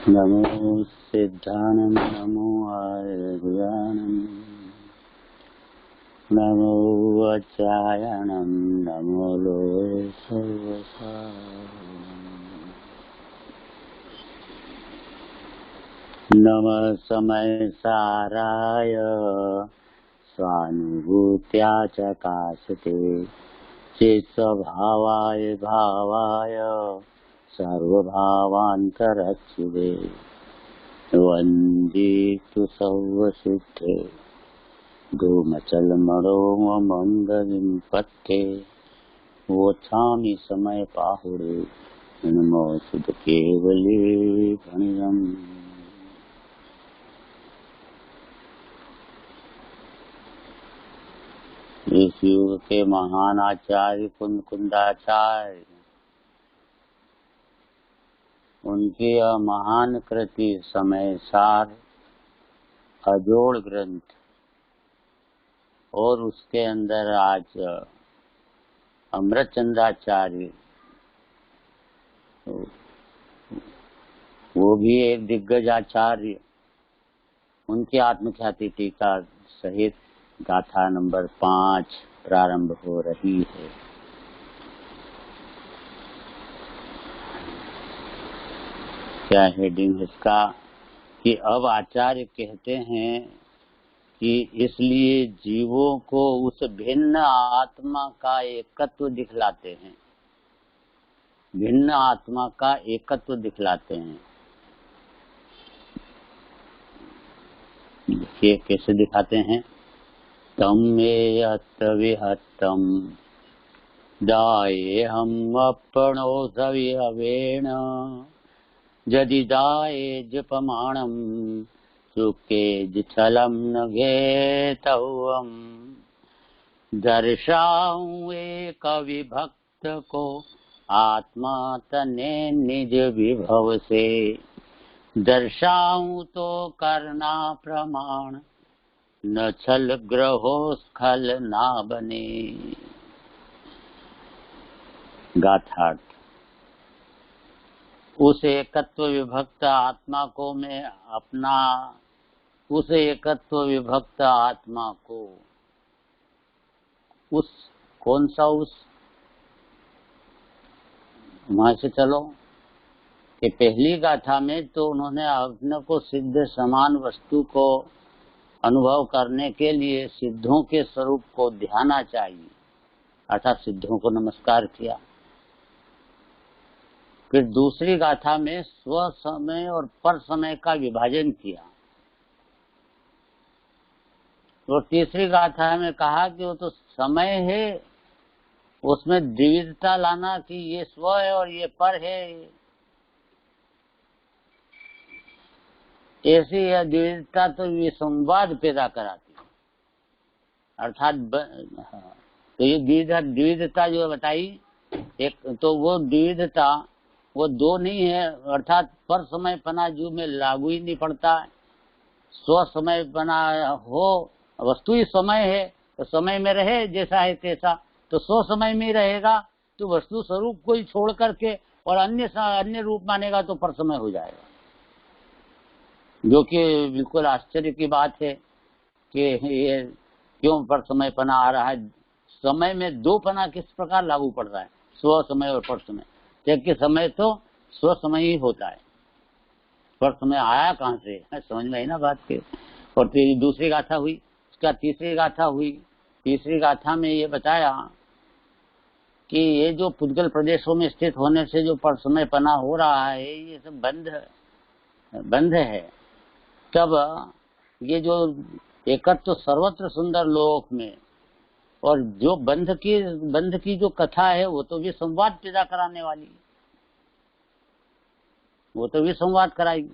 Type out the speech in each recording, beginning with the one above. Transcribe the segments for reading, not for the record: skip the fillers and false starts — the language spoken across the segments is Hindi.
नमो सिद्धानम नमो आर्यज्ञानम नमो वचायनम नमो लोके सर्वसारणम नमः समय साराय स्वानुभूत्या च काशते चित्स्वभावाय भावाय सर्वभावान्तरच्युते वन्दे तु सर्वसिद्धे धूमचलमणोममङ्गलिं पथ्ये वोच्छामि समय पाहुरे नमो सुध केवले भणियम्। इस युग के महान आचार्य कुंदाचार्य, उनकी यह महान कृति समय सार अजोड़ ग्रंथ और उसके अंदर आज अमृतचंद्राचार्य, वो भी एक दिग्गज आचार्य, उनकी आत्मख्याति टीका सहित गाथा नंबर 5 प्रारंभ हो रही है। क्या हेडिंग इसका कि अब आचार्य कहते हैं कि इसलिए जीवों को उस भिन्न आत्मा का एकत्व दिखलाते हैं, भिन्न आत्मा का एकत्व दिखलाते हैं। देखिए कैसे दिखाते हैं। तम में विहत्तम दाये हम अपनो सविहवेण यदि दाये जपमाणम सुखे जिछलम न घेतवम दर्शाऊं एक विभक्त को आत्मा तने निज विभव से दर्शाऊं तो करना प्रमाण न छल ग्रहो स्खल ना बने। गाथा उस एकत्व विभक्त आत्मा को मैं अपना, उस एकत्व विभक्त आत्मा को, उस कौन सा उस, वहां से चलो कि पहली गाथा में तो उन्होंने अपने को सिद्ध समान वस्तु को अनुभव करने के लिए सिद्धों के स्वरूप को ध्याना चाहिए, अर्थात सिद्धों को नमस्कार किया। फिर दूसरी गाथा में स्व समय और पर समय का विभाजन किया। तो तीसरी गाथा में कहा कि वो तो समय है, उसमें द्विविधता लाना कि ये स्व है और ये पर है, ऐसी यह द्विविधता तो ये संवाद पैदा कराती है। अर्थात तो ये द्विविधता जो बताई, एक तो वो द्विविधता वो दो नहीं है, अर्थात पर समय पना जीव में लागू ही नहीं पड़ता है। स्व समय पना हो, वस्तु ही समय है तो समय में रहे जैसा है तैसा, तो स्व समय में रहेगा तो वस्तु स्वरूप को ही छोड़ करके और अन्य रूप मानेगा तो पर समय हो जाएगा, जो कि बिल्कुल आश्चर्य की बात है कि ये क्यों पर समय पना आ रहा है। समय में दो पना किस प्रकार लागू पड़ रहा है, स्व समय और पर समय, जबकि समय तो स्व समय ही होता है, पर समय आया कहाँ से, समझ में आई ना बात के। और तेरी दूसरी गाथा हुई, उसका तीसरी गाथा हुई। तीसरी गाथा में ये बताया कि ये जो पुद्गल प्रदेशों में स्थित होने से जो पर समय पना हो रहा है, ये सब बंध है। तब ये जो एकत्व सर्वत्र सुंदर लोक में, और जो बंध की जो कथा है वो तो भी संवाद पैदा कराने वाली, वो तो भी संवाद कराएगी।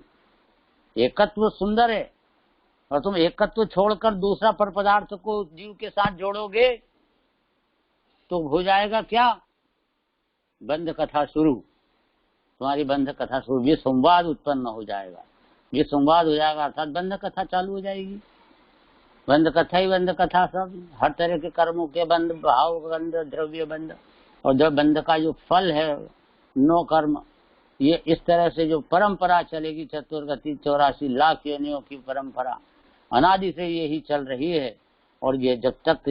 एकत्व सुंदर है और तुम एकत्व छोड़कर दूसरा पर पदार्थ को जीव के साथ जोड़ोगे तो हो जाएगा क्या, बंध कथा शुरू, तुम्हारी बंध कथा शुरू, भी संवाद उत्पन्न हो जाएगा, ये संवाद हो जाएगा अर्थात बंध कथा चालू हो जाएगी। बंध कथा ही बंध कथा, सब हर तरह के कर्मों के बंध, भाव बंध, द्रव्य बंध, और जब बंध का जो फल है नो कर्म, ये इस तरह से जो परंपरा चलेगी, चतुर्गति 84 लाख योनियों की परंपरा अनादि से यही चल रही है। और ये जब तक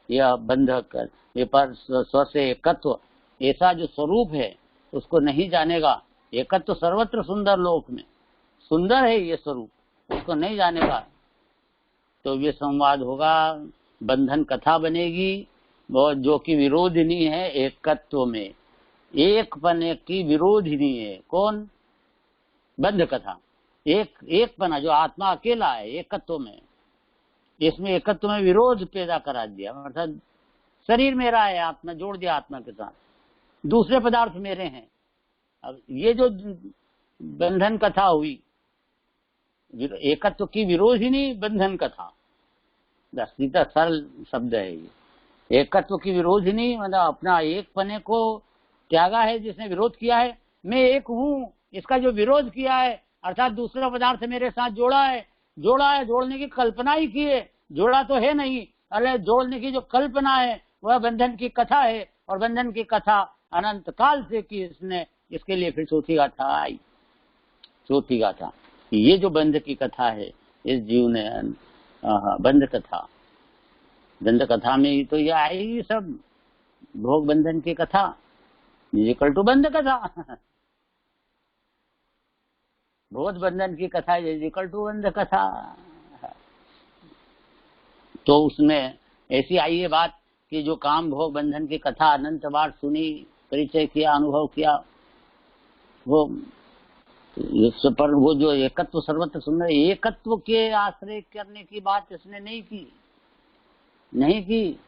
यह बंधक, ये पर स्व से एकत्व ऐसा जो स्वरूप है उसको नहीं जानेगा, एकत्व सर्वत्र सुंदर लोक में सुंदर है ये स्वरूप, उसको नहीं जानेगा तो ये संवाद होगा, बंधन कथा बनेगी जो कि विरोधिनी है एकत्व में, एक पने की विरोधिनी है। कौन? बंध कथा। एक पना जो आत्मा अकेला है एकत्व में, इसमें एकत्व में विरोध पैदा करा दिया, अर्थात शरीर मेरा है, आत्मा जोड़ दिया आत्मा के साथ, दूसरे पदार्थ मेरे हैं। अब ये जो बंधन कथा हुई, एकत्व की विरोधिनी बंधन कथा, सीधा सरल शब्द है ये। एकत्व की विरोधिनी मतलब अपना एक पने को त्यागा है जिसने विरोध किया है, मैं एक हूँ, इसका जो विरोध किया है अर्थात दूसरा पदार्थ मेरे साथ जोड़ा है, जोड़ने की कल्पना ही की है, जोड़ा तो है नहीं, अरे जोड़ने की जो कल्पना है वह बंधन की कथा है। और बंधन की कथा अनंत काल से की इसने, इसके लिए फिर चौथी गाथा आई। चौथी गाथा ये जो बंध की कथा है, इस जीव ने बंध कथा में तो ये आई सब, भोग बंधन की कथा इक्वल टू बंध कथा, भोग बंधन की कथा इक्वल टू बंध कथा। तो उसमें ऐसी आई है बात कि जो काम भोग बंधन की कथा अनंत बार सुनी, परिचय किया, अनुभव किया, वो पर वो जो एकत्व सर्वत्र सुंदर, एकत्व के आश्रय करने की बात इसने नहीं की,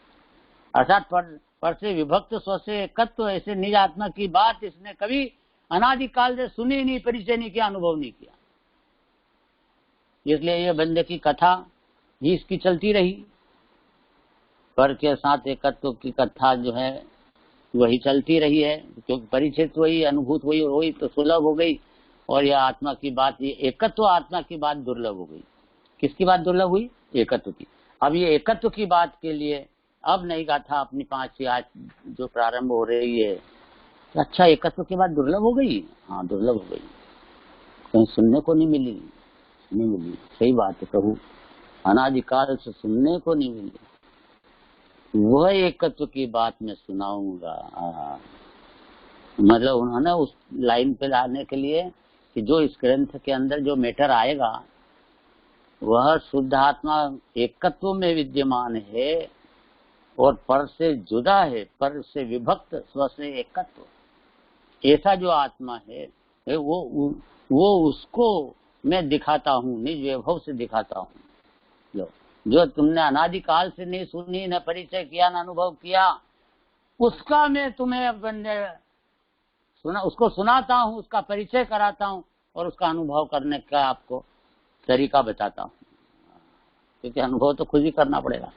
अर्थात पर से विभक्त स्व से एकत्व ऐसे निज आत्मा की बात इसने कभी अनादिकाल से सुनी नहीं, परिचय नहीं किया, अनुभव नहीं किया। इसलिए ये बंधे की कथा ही इसकी चलती रही, पर के साथ एकत्व की कथा जो है वही चलती रही है, क्योंकि परिचित वही, अनुभूत वही तो सुलभ हो गई। और यह आत्मा की बात, ये एकत्व आत्मा की बात दुर्लभ हो गई। किसकी बात दुर्लभ हुई? एकत्व की। अब ये एकत्व की बात के लिए अब नई गाथा अपनी 5 आज जो प्रारंभ हो रही है, तो अच्छा एकत्व की बात दुर्लभ हो गई। हाँ दुर्लभ हो गई, कहीं सुनने को नहीं मिली। सही बात है प्रभु, अनादिकाल से सुनने को नहीं मिली, वह एकत्व की बात मैं सुनाऊंगा। मतलब उन्होंने उस लाइन पे लाने के लिए कि जो इस ग्रंथ के अंदर जो मैटर आएगा वह शुद्ध आत्मा एकत्व में विद्यमान है और पर से जुदा है, पर से विभक्त, स्व से एकत्व, ऐसा जो आत्मा है वो उसको मैं दिखाता हूँ, निज वैभव से दिखाता हूँ। जो तुमने अनादिकाल से नहीं सुनी, न परिचय किया, न अनुभव किया, उसका मैं तुम्हें उसको सुनाता हूँ, उसका परिचय कराता हूँ और उसका अनुभव करने का आपको तरीका बताता हूँ, क्योंकि अनुभव तो खुद ही करना पड़ेगा,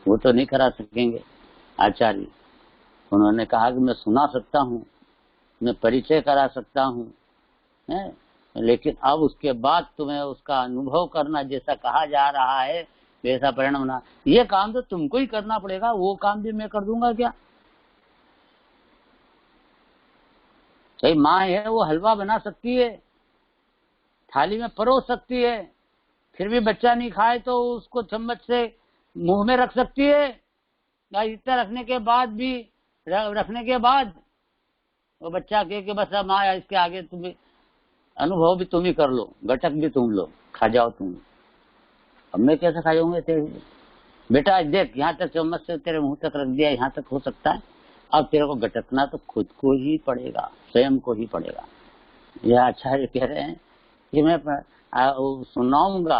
वो तो नहीं करा सकेंगे आचार्य। उन्होंने कहा कि मैं सुना सकता हूँ, मैं परिचय करा सकता हूँ, लेकिन अब उसके बाद तुम्हें उसका अनुभव करना, जैसा कहा जा रहा है वैसा परिणाम ना, ये काम तो तुमको ही करना पड़ेगा, वो काम भी मैं कर दूंगा क्या? भाई माँ है वो हलवा बना सकती है, थाली में परोस सकती है, फिर भी बच्चा नहीं खाए तो उसको चम्मच से मुंह में रख सकती है, या इतना रखने के बाद वो बच्चा कहे कि बस माँ इसके आगे तुम अनुभव भी तुम ही कर लो, घटक भी तुम लो, खा जाओ तुम। अब मैं कैसे खा जाऊंगे तेरे? बेटा देख, यहाँ तक चम्मच से तेरे मुंह तक रख दिया, यहाँ तक हो सकता है, अब तेरे को घटकना तो खुद को ही पड़ेगा, स्वयं को ही पड़ेगा। यह आचार्य कह रहे हैं कि मैं सुनाऊंगा,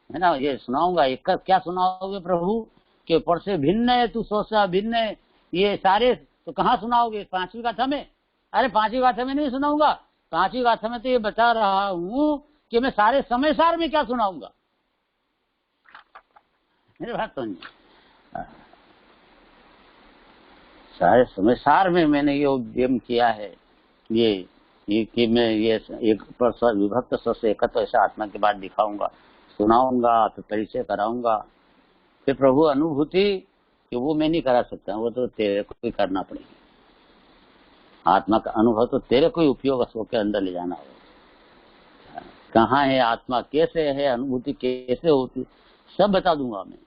है ना, ये सुनाऊंगा। एक क्या सुनाओगे प्रभु? कि ऊपर से भिन्न है, तू सोचा भिन्न है, ये सारे तो कहाँ सुनाओगे? 5वीं गाथा में? अरे 5वीं गाथा में नहीं सुनाऊंगा, 5वीं गाथा में तो ये बता रहा हूँ कि मैं सारे समय सार में क्या सुनाऊंगा। मेरी बात तो नहीं, सारे समय सार में मैंने ये उद्यम किया है, ये कि मैं ये एक पर विभक्त स्व से एकत्व ऐसा आत्मा की बात दिखाऊंगा, सुनाऊंगा, फिर परिचय कराऊंगा, फिर प्रभु अनुभूति कि वो मैं नहीं करा सकता, वो तो तेरे को ही करना पड़ेगा। आत्मा का अनुभव तो तेरे को ही उपयोग के अंदर ले जाना होगा। कहाँ है आत्मा, कैसे है अनुभूति, कैसे होती, सब बता दूंगा मैं।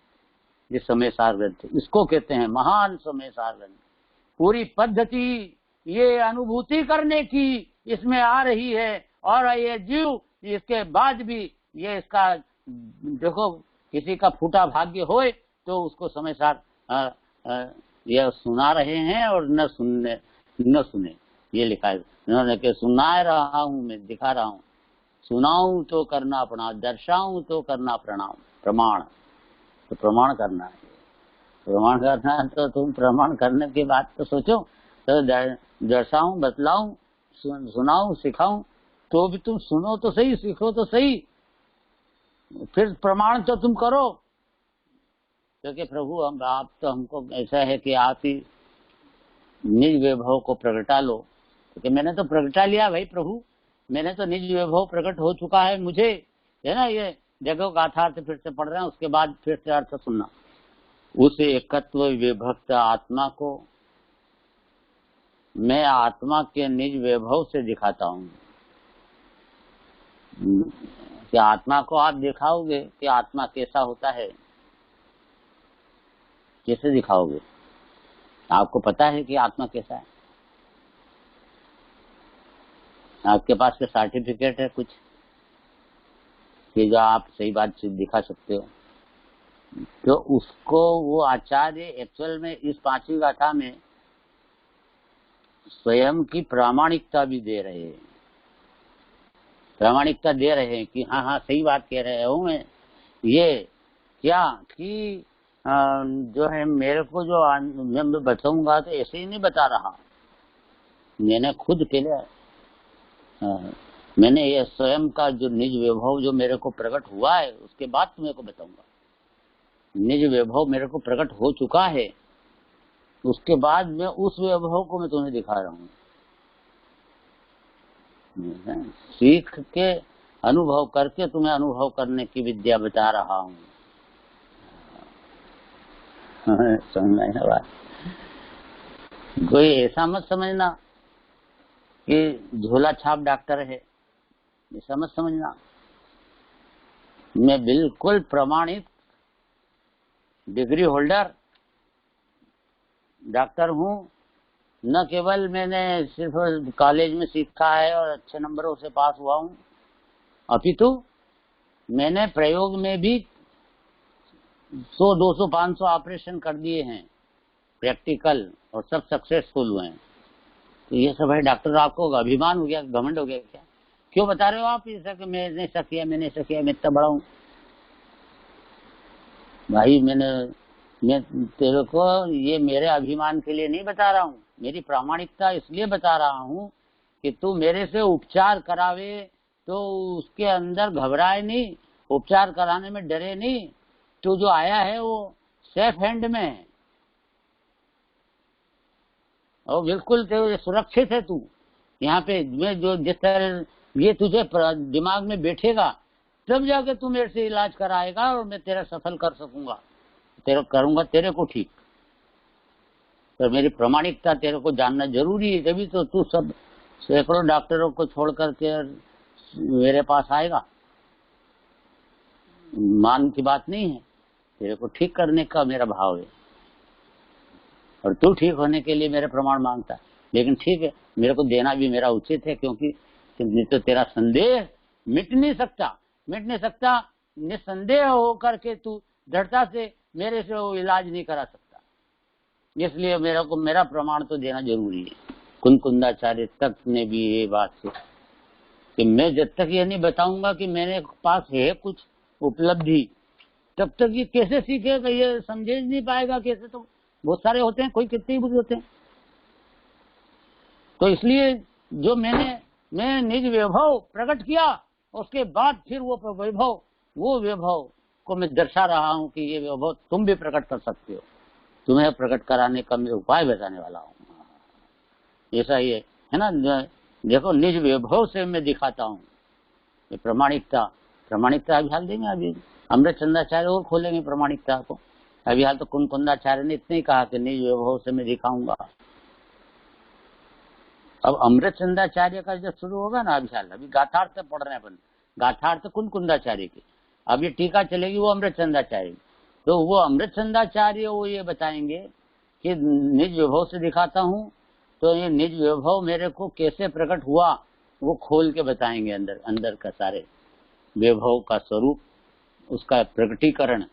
ये समय सार ग्रंथ, इसको कहते हैं महान समय सार ग्रंथ। पूरी पद्धति ये अनुभूति करने की इसमें आ रही है, और ये जीव इसके बाद भी ये इसका देखो, किसी का फूटा भाग्य होए तो उसको समय सार ये सुना रहे हैं, और न सुने ये लिखा है उन्होंने कि सुना रहा हूं मैं, दिखा रहा हूं, सुनाऊं तो करना प्रणाम, दर्शाऊं तो करना प्रमाण। तो प्रमाण करना है, प्रमाण करना है तो तुम प्रमाण करने की बात तो सोचो। तो दर्शाऊं, बतलाऊं, सुनाऊं, सिखाऊं, तो भी तुम सुनो तो सही, सीखो तो सही, फिर प्रमाण तो तुम करो। क्योंकि प्रभु आप तो हमको ऐसा है कि आप ही निज वैभव को प्रगटा लो। क्योंकि मैंने तो प्रगटा लिया भाई प्रभु, मैंने तो निज वैभव प्रकट हो चुका है मुझे, है ना। ये जगह गाथा फिर से पढ़ रहे हैं, उसके बाद फिर से अर्थ सुनना। उस एकत्व विभक्त आत्मा को मैं आत्मा के निज वैभव से दिखाता हूँ। कि आत्मा को आप दिखाओगे कि आत्मा कैसा होता है, कैसे दिखाओगे? आपको पता है कि आत्मा कैसा है? आपके पास के सर्टिफिकेट है कुछ कि जो आप सही बात दिखा सकते हो? तो उसको वो आचार्य एक्चुअल में इस पांचवी गाथा में स्वयं की प्रामाणिकता भी दे रहे हैं, प्रामाणिकता दे रहे हैं कि हाँ हाँ सही बात कह रहे हूँ मैं। ये क्या कि जो है मेरे को जो मैं बताऊंगा तो ऐसे ही नहीं बता रहा, मैंने खुद के लिए मैंने ये स्वयं का जो निज वैभव जो मेरे को प्रकट हुआ है, उसके बाद तुम्हें को बताऊंगा। निज वैभव मेरे को प्रकट हो चुका है, उसके बाद मैं उस वैभव को मैं तुम्हें दिखा रहा हूँ। सीख के अनुभव करके तुम्हें अनुभव करने की विद्या बता रहा हूँ। समझना है बात। कोई ऐसा मत समझना कि झोला छाप डॉक्टर है, ऐसा मत समझना। मैं बिल्कुल प्रमाणित डिग्री होल्डर डॉक्टर हूँ। न केवल मैंने सिर्फ कॉलेज में सीखा है और अच्छे नंबरों से पास हुआ हूँ, अपितु मैंने प्रयोग में भी 100, 200, 500 ऑपरेशन कर दिए हैं प्रैक्टिकल, और सब सक्सेसफुल हुए हैं। तो ये सब है डॉक्टर। आपको अभिमान हो गया, घमंड हो गया क्या? क्यों बता रहे हो आप ऐसा कि मैंने ऐसा किया, मैंने ऐसा किया, मैं इतना बड़ा हूँ? भाई मैं तेरे को ये मेरे अभिमान के लिए नहीं बता रहा हूँ, मेरी प्रामाणिकता इसलिए बता रहा हूँ कि तू मेरे से उपचार करावे तो उसके अंदर घबराए नहीं, उपचार कराने में डरे नहीं। तू जो आया है वो सेफ हैंड में है और बिल्कुल सुरक्षित है। तू यहाँ पे मैं जो जिस तरह ये तुझे दिमाग में बैठेगा, तब जाके तू मेरे से इलाज कराएगा और मैं तेरा सफल कर सकूंगा, तेरा करूंगा तेरे को ठीक। तो मेरी प्रामाणिकता तेरे को जानना जरूरी है, तभी तो तू सब सैकड़ों डॉक्टरों को छोड़ करके मेरे पास आएगा। मान की बात नहीं है, तेरे को ठीक करने का मेरा भाव है, और तू ठीक होने के लिए मेरे प्रमाण मांगता है। लेकिन ठीक है, मेरे को देना भी मेरा उचित है, क्योंकि नहीं तो तेरा संदेह मिट नहीं सकता। निसंदेह होकर के तू दृढ़ता से मेरे से वो इलाज नहीं करा सकता। इसलिए मेरे को मेरा प्रमाण तो देना जरूरी है। कुंकुंदाचार्य तक ने भी ये बात से कि मैं जब तक ये नहीं बताऊंगा कि मेरे पास है कुछ उपलब्धि, तब तक ये कैसे सीखेगा, ये समझे नहीं पाएगा कैसे। तो बहुत सारे होते हैं, कोई कितने ही बुरे होते हैं। तो इसलिए जो मैं निज वैभव प्रकट किया, उसके बाद फिर वो वैभव को मैं दर्शा रहा हूँ कि ये वैभव तुम भी प्रकट कर सकते हो। तुम्हें प्रकट कराने का मैं उपाय बताने वाला हूँ। ऐसा ही है ना। देखो निज वैभव से मैं दिखाता हूँ। प्रामाणिकता अभी हाल देंगे, अभी अमृत चंद्राचार्य और खोलेंगे प्रामाणिकता को। अभी हाल तो कुंकुंदाचार्य ने इतने ही कहा कि निज वैभव से मैं दिखाऊंगा। अब अमृत चंदाचार्य का जब शुरू होगा ना, अभी गाथार्थ पढ़ रहे हैं अपन, गाथार्थ कुंदाचार्य की, अब ये टीका चलेगी वो अमृत चंदाचार्य। तो वो अमृत चंदाचार्य वो ये बताएंगे कि निज विभव से दिखाता हूँ, तो ये निज विभव मेरे को कैसे प्रकट हुआ वो खोल के बताएंगे, अंदर का सारे विभव का स्वरूप, उसका प्रकटीकरण,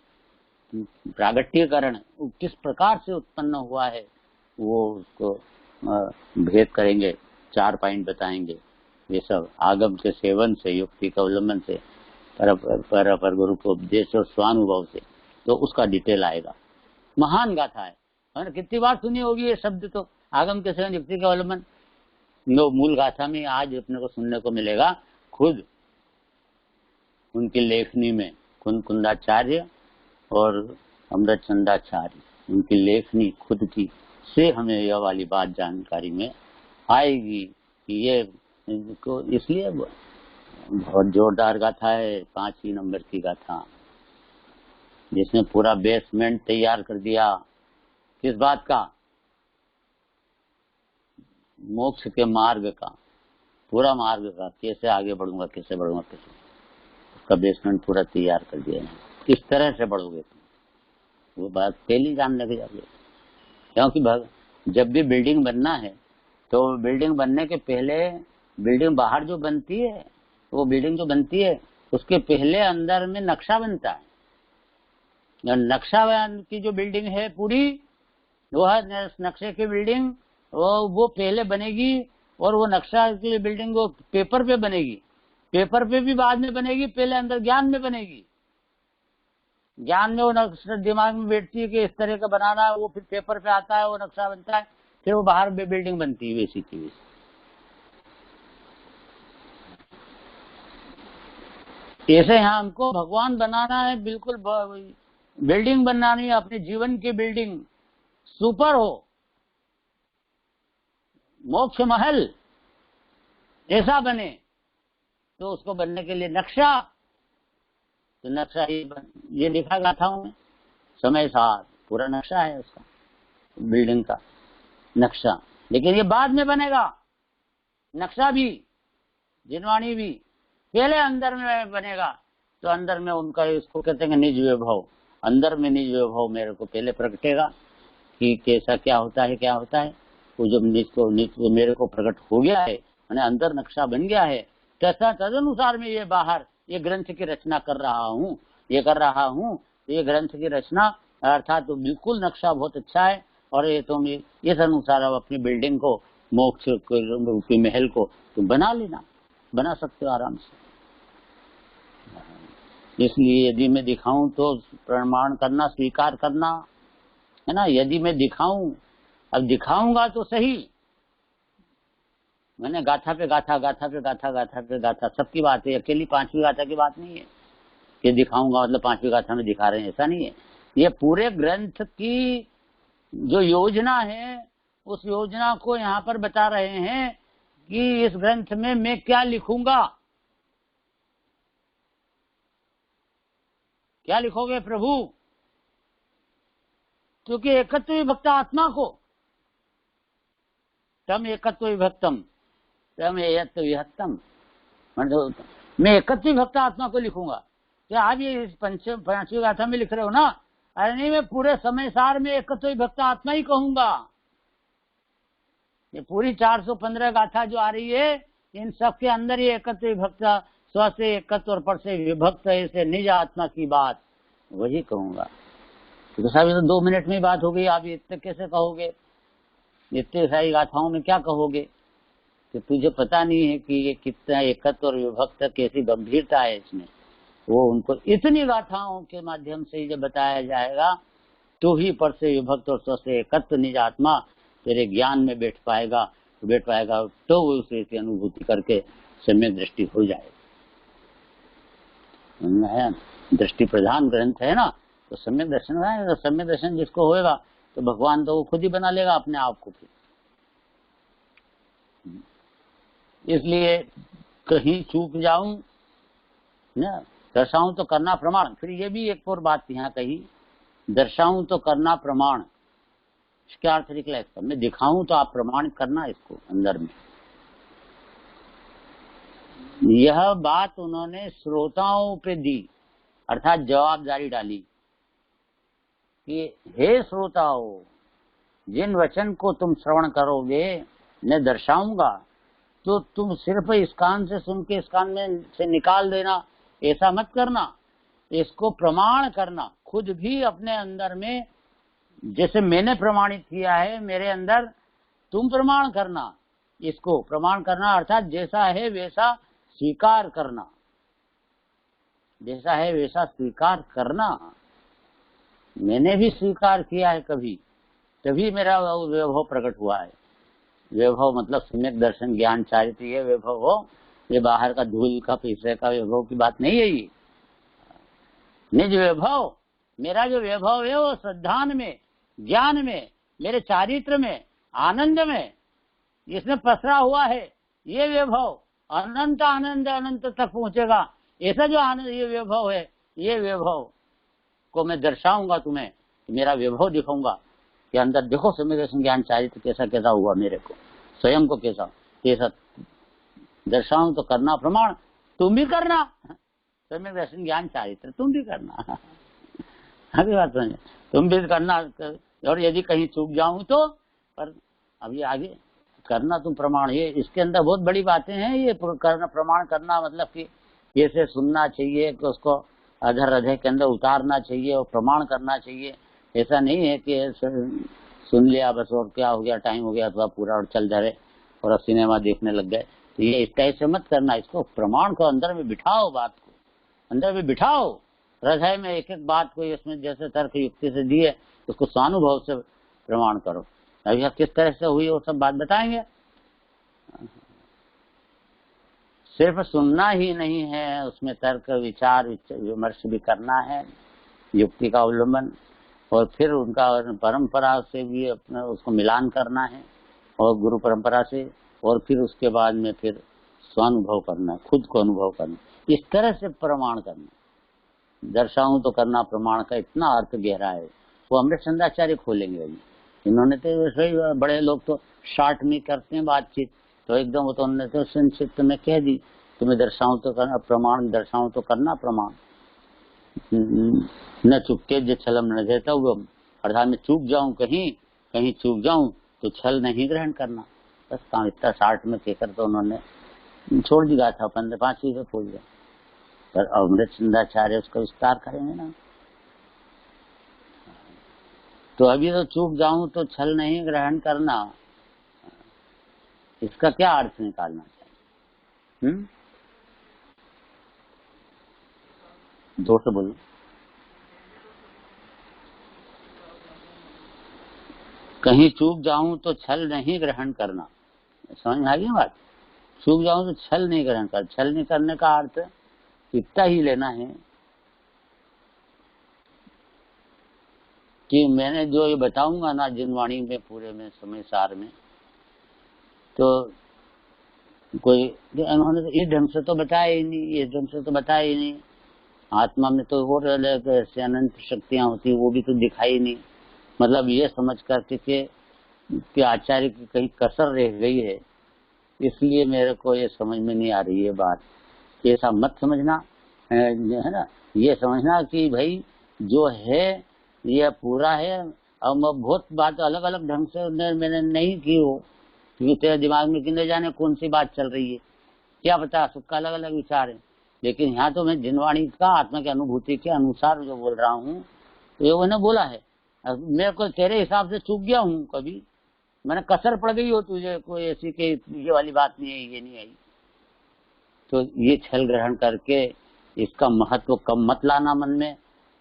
प्रागट्यकरण किस प्रकार से उत्पन्न हुआ है, वो उसको भेद करेंगे, 4 पॉइंट बताएंगे। ये सब आगम के सेवन से, युक्ति का उल्लंघन से, पर गुरु को उपदेश और स्वानुभव से, तो उसका डिटेल आएगा। महान गाथा है ना, कितनी बार सुनी होगी ये शब्द, तो आगम के सेवन युक्ति का उल्लंघन, नो मूल गाथा में आज अपने को सुनने को मिलेगा। खुद उनकी लेखनी में कुंदाचार्य और अमृत चंदाचार्य, उनकी लेखनी खुद की से हमें यह वाली बात जानकारी में आएगी कि ये इसलिए बहुत जोरदार गाथा है, 5 ही नंबर की गाथा, जिसने पूरा बेसमेंट तैयार कर दिया। किस बात का? मोक्ष के मार्ग का, पूरा मार्ग का, कैसे आगे बढ़ूंगा, कैसे उसका बेसमेंट पूरा तैयार कर दिया है। किस तरह से बढ़ोगे तुम, वो बात पहले जानने लग जाओगे। क्योंकि जब भी बिल्डिंग बनना है तो बिल्डिंग बनने के पहले, बिल्डिंग बाहर जो बनती है, वो बिल्डिंग जो बनती है उसके पहले अंदर में नक्शा बनता है। नक्शा की जो बिल्डिंग है पूरी, वो है नक्शे की बिल्डिंग, वो पहले बनेगी, और वो नक्शा की बिल्डिंग वो पेपर पे बनेगी, पेपर पे भी बाद में बनेगी, पहले अंदर ज्ञान में बनेगी। ज्ञान में वो नक्शा दिमाग में बैठती है कि इस तरह का बनाना है, वो फिर पेपर पे आता है, वो नक्शा बनता है, फिर वो बाहर बिल्डिंग बनती है वैसी की वैसी। ऐसे यहाँ हमको भगवान बनाना है, बिल्कुल बिल्डिंग बनानी है, अपने जीवन की बिल्डिंग सुपर हो, मोक्ष महल ऐसा बने। तो उसको बनने के लिए नक्शा, तो नक्शा ये लिखा गाथाओं में, समय साथ पूरा नक्शा है उसका, बिल्डिंग का नक्शा। लेकिन ये बाद में बनेगा, नक्शा भी, जिनवाणी भी पहले अंदर में बनेगा। तो अंदर में उनका, इसको कहते हैं निज विभव, अंदर में निज विभव मेरे को पहले प्रकटेगा कि कैसा क्या होता है। वो जब निज मेरे को प्रकट हो गया है, मैंने अंदर नक्शा बन गया है, तदनुसार में ये बाहर ये ग्रंथ की रचना कर रहा हूँ। ये ग्रंथ की रचना अर्थात तो बिल्कुल नक्शा बहुत अच्छा है, और ये तुम इस अनुसार अब अपनी बिल्डिंग को, मोक्ष के महल को तुम बना सकते हो आराम से। इसलिए यदि मैं दिखाऊं तो प्रमाण करना, स्वीकार करना है ना। यदि मैं दिखाऊं, अब दिखाऊंगा तो सही, मैंने गाथा पे गाथा सबकी बात है, अकेली 5वीं गाथा की बात नहीं है कि दिखाऊंगा मतलब 5वीं गाथा में दिखा रहे हैं, ऐसा नहीं है। ये पूरे ग्रंथ की जो योजना है, उस योजना को यहाँ पर बता रहे हैं कि इस ग्रंथ में मैं क्या लिखूंगा। क्या लिखोगे प्रभु? क्योंकि एकत्व विभक्त आत्मा को, तम एकत्व विभक्तम तम एयत्व विभक्तम, मतलब मैं एकत्व विभक्त आत्मा को लिखूंगा। क्या आप ये 5वीं गाथा में लिख रहे हो ना? अरे नहीं, मैं पूरे समय सार में एकत्व विभक्त आत्मा ही कहूंगा। ये पूरी 415 गाथा जो आ रही है, इन सब के अंदर ये एकत्व विभक्त, स्व से एकत्व और पर से विभक्त ऐसे निज आत्मा की बात वही कहूंगा। तो साहब ये तो 2 मिनट में बात हो गई, आप इतने कैसे कहोगे? इतने सारी गाथाओं में क्या कहोगे? कि तुझे पता नहीं है कि ये कितना एकत्व और विभक्त, कैसी गंभीरता है इसमें। वो उनको इतनी गाथाओं के माध्यम से जब बताया जाएगा, तो ही पर से विभक्त और स्व से एकत्व निज आत्मा तेरे ज्ञान में बैठ पाएगा, तो वो उसे अनुभूति करके सम्यक दृष्टि हो जाएगी। दृष्टि प्रधान ग्रंथ है ना, तो सम्यक दर्शन है। सम्यक दर्शन जिसको होएगा तो भगवान तो वो खुद ही बना लेगा अपने आप को। फिर इसलिए कहीं चूक जाऊं ना, दर्शाऊं तो करना प्रमाण। फिर ये भी एक और बात यहाँ कही, दर्शाऊं तो करना प्रमाण। क्या अर्थ निकला इसका? मैं दिखाऊं तो आप प्रमाणित करना इसको अंदर में, यह बात उन्होंने श्रोताओं पे दी, अर्थात जवाबदारी डाली कि हे श्रोताओं, जिन वचन को तुम श्रवण करोगे मैं दर्शाऊंगा, तो तुम सिर्फ इस कान से सुन के इस कान में से निकाल देना, ऐसा मत करना। इसको प्रमाण करना, खुद भी अपने अंदर में, जैसे मैंने प्रमाणित किया है मेरे अंदर, तुम प्रमाण करना। इसको प्रमाण करना अर्थात जैसा है वैसा स्वीकार करना, जैसा है वैसा स्वीकार करना। मैंने भी स्वीकार किया है कभी, तभी मेरा वैभव प्रकट हुआ है। वैभव मतलब सम्यक दर्शन ज्ञान चारित्र, ये वैभव हो, ये बाहर का धूल का पैसे का वैभव की बात नहीं है। ये निज वैभव, मेरा जो वैभव है वो श्रद्धान में, ज्ञान में, मेरे चारित्र में, आनंद में, इसमें पसरा हुआ है। ये वैभव अनंत आनंद अनंत तक पहुंचेगा। ऐसा जो आनंद, ये वैभव है, ये वैभव को मैं दर्शाऊंगा तुम्हें, मेरा वैभव दिखाऊंगा कि अंदर देखो सम्यक दर्शन ज्ञान चारित्र कैसा कैसा हुआ मेरे को, स्वयं को कैसा कैसा दर्शाऊं। तो करना प्रमाण, तुम भी करना, सम्यक दर्शन ज्ञान चारित्र तुम भी करना। अभी बात समझे, तुम भी करना। और यदि कहीं चूक जाऊं तो, पर अभी आगे करना तुम प्रमाण। ये इसके अंदर बहुत बड़ी बातें हैं। ये करना, प्रमाण करना मतलब कि ऐसे सुनना चाहिए कि उसको अधर हृदय के अंदर उतारना चाहिए और प्रमाण करना चाहिए। ऐसा नहीं है कि सुन लिया बस और क्या हो गया, टाइम हो गया अथवा पूरा और चल धरे और अब सिनेमा देखने लग गए। तो ये इस टाइप से मत करना। इसको प्रमाण को अंदर में बिठाओ, बात को अंदर में बिठाओ, हृदय में एक एक बात को इसमें जैसे तर्क युक्ति से दिए उसको स्वानुभव से प्रमाण करो। अभी किस तरह से हुई वो सब बात बताएंगे। सिर्फ सुनना ही नहीं है, उसमें तर्क विचार विमर्श भी करना है, युक्ति का अवलंबन, और फिर उनका परंपरा से भी अपना उसको मिलान करना है और गुरु परंपरा से, और फिर उसके बाद में फिर स्वानुभव करना, खुद को अनुभव करना। इस तरह से प्रमाण करना। दर्शाऊं तो करना प्रमाण का इतना अर्थ गहरा है, वो अमृत चंद्राचार्य खोलेंगे। अभी इन्होंने तो बड़े लोग तो शॉर्ट में करते हैं बातचीत, तो एकदम वो तो उन्होंने तो संक्षिप्त में कह दी, तुम्हें दर्शाऊं तो करना प्रमाण, दर्शाऊं तो करना प्रमाण। न चुपके जो छलम न देता वो, अर्थात मैं चूक जाऊं, कहीं चूक जाऊं तो छल नहीं ग्रहण करना। बस काम इतना शॉर्ट में कहकर तो उन्होंने छोड़ दिया था, 15-5 चीजें खोल दिया। पर अमृत चंद्राचार्य उसका विस्तार करेंगे ना। तो अभी तो चूक जाऊं तो छल नहीं ग्रहण करना, इसका क्या अर्थ निकालना चाहिए? जोर से बोलो। कहीं चूक जाऊं तो छल नहीं ग्रहण करना, समझ में आ गई बात? चूक जाऊं तो छल नहीं ग्रहण कर, छल नहीं करने का अर्थ इतना ही लेना है कि मैंने जो ये बताऊंगा ना जिनवाणी में पूरे में समय सार में, तो कोई उन्होंने तो इस ढंग से तो बताया ही नहीं, इस ढंग से तो बताया ही नहीं। आत्मा में तो और ऐसे अनंत शक्तियां होती वो भी तो दिखाई नहीं। मतलब ये समझ करके कि आचार्य की कहीं कसर रह गई है, इसलिए मेरे को ये समझ में नहीं आ रही है बात। ऐसा मत समझना है ना, ये समझना कि भाई जो है ये पूरा है। अब बहुत बात अलग अलग ढंग से मैंने नहीं की हो, क्योंकि तेरे दिमाग में कितने जाने कौन सी बात चल रही है, क्या पता, सबका अलग अलग विचार है। लेकिन यहाँ तो मैं जिनवाणी का आत्मा की अनुभूति के अनुसार जो बोल रहा हूँ, तो ये उन्होंने बोला है। मेरे को तेरे हिसाब से चूक गया हूँ, कभी मैंने कसर पड़ गई हो तुझे, कोई ऐसी के ये वाली बात नहीं है, ये नहीं आई, तो ये छल ग्रहण करके इसका महत्व कम मत लाना मन में,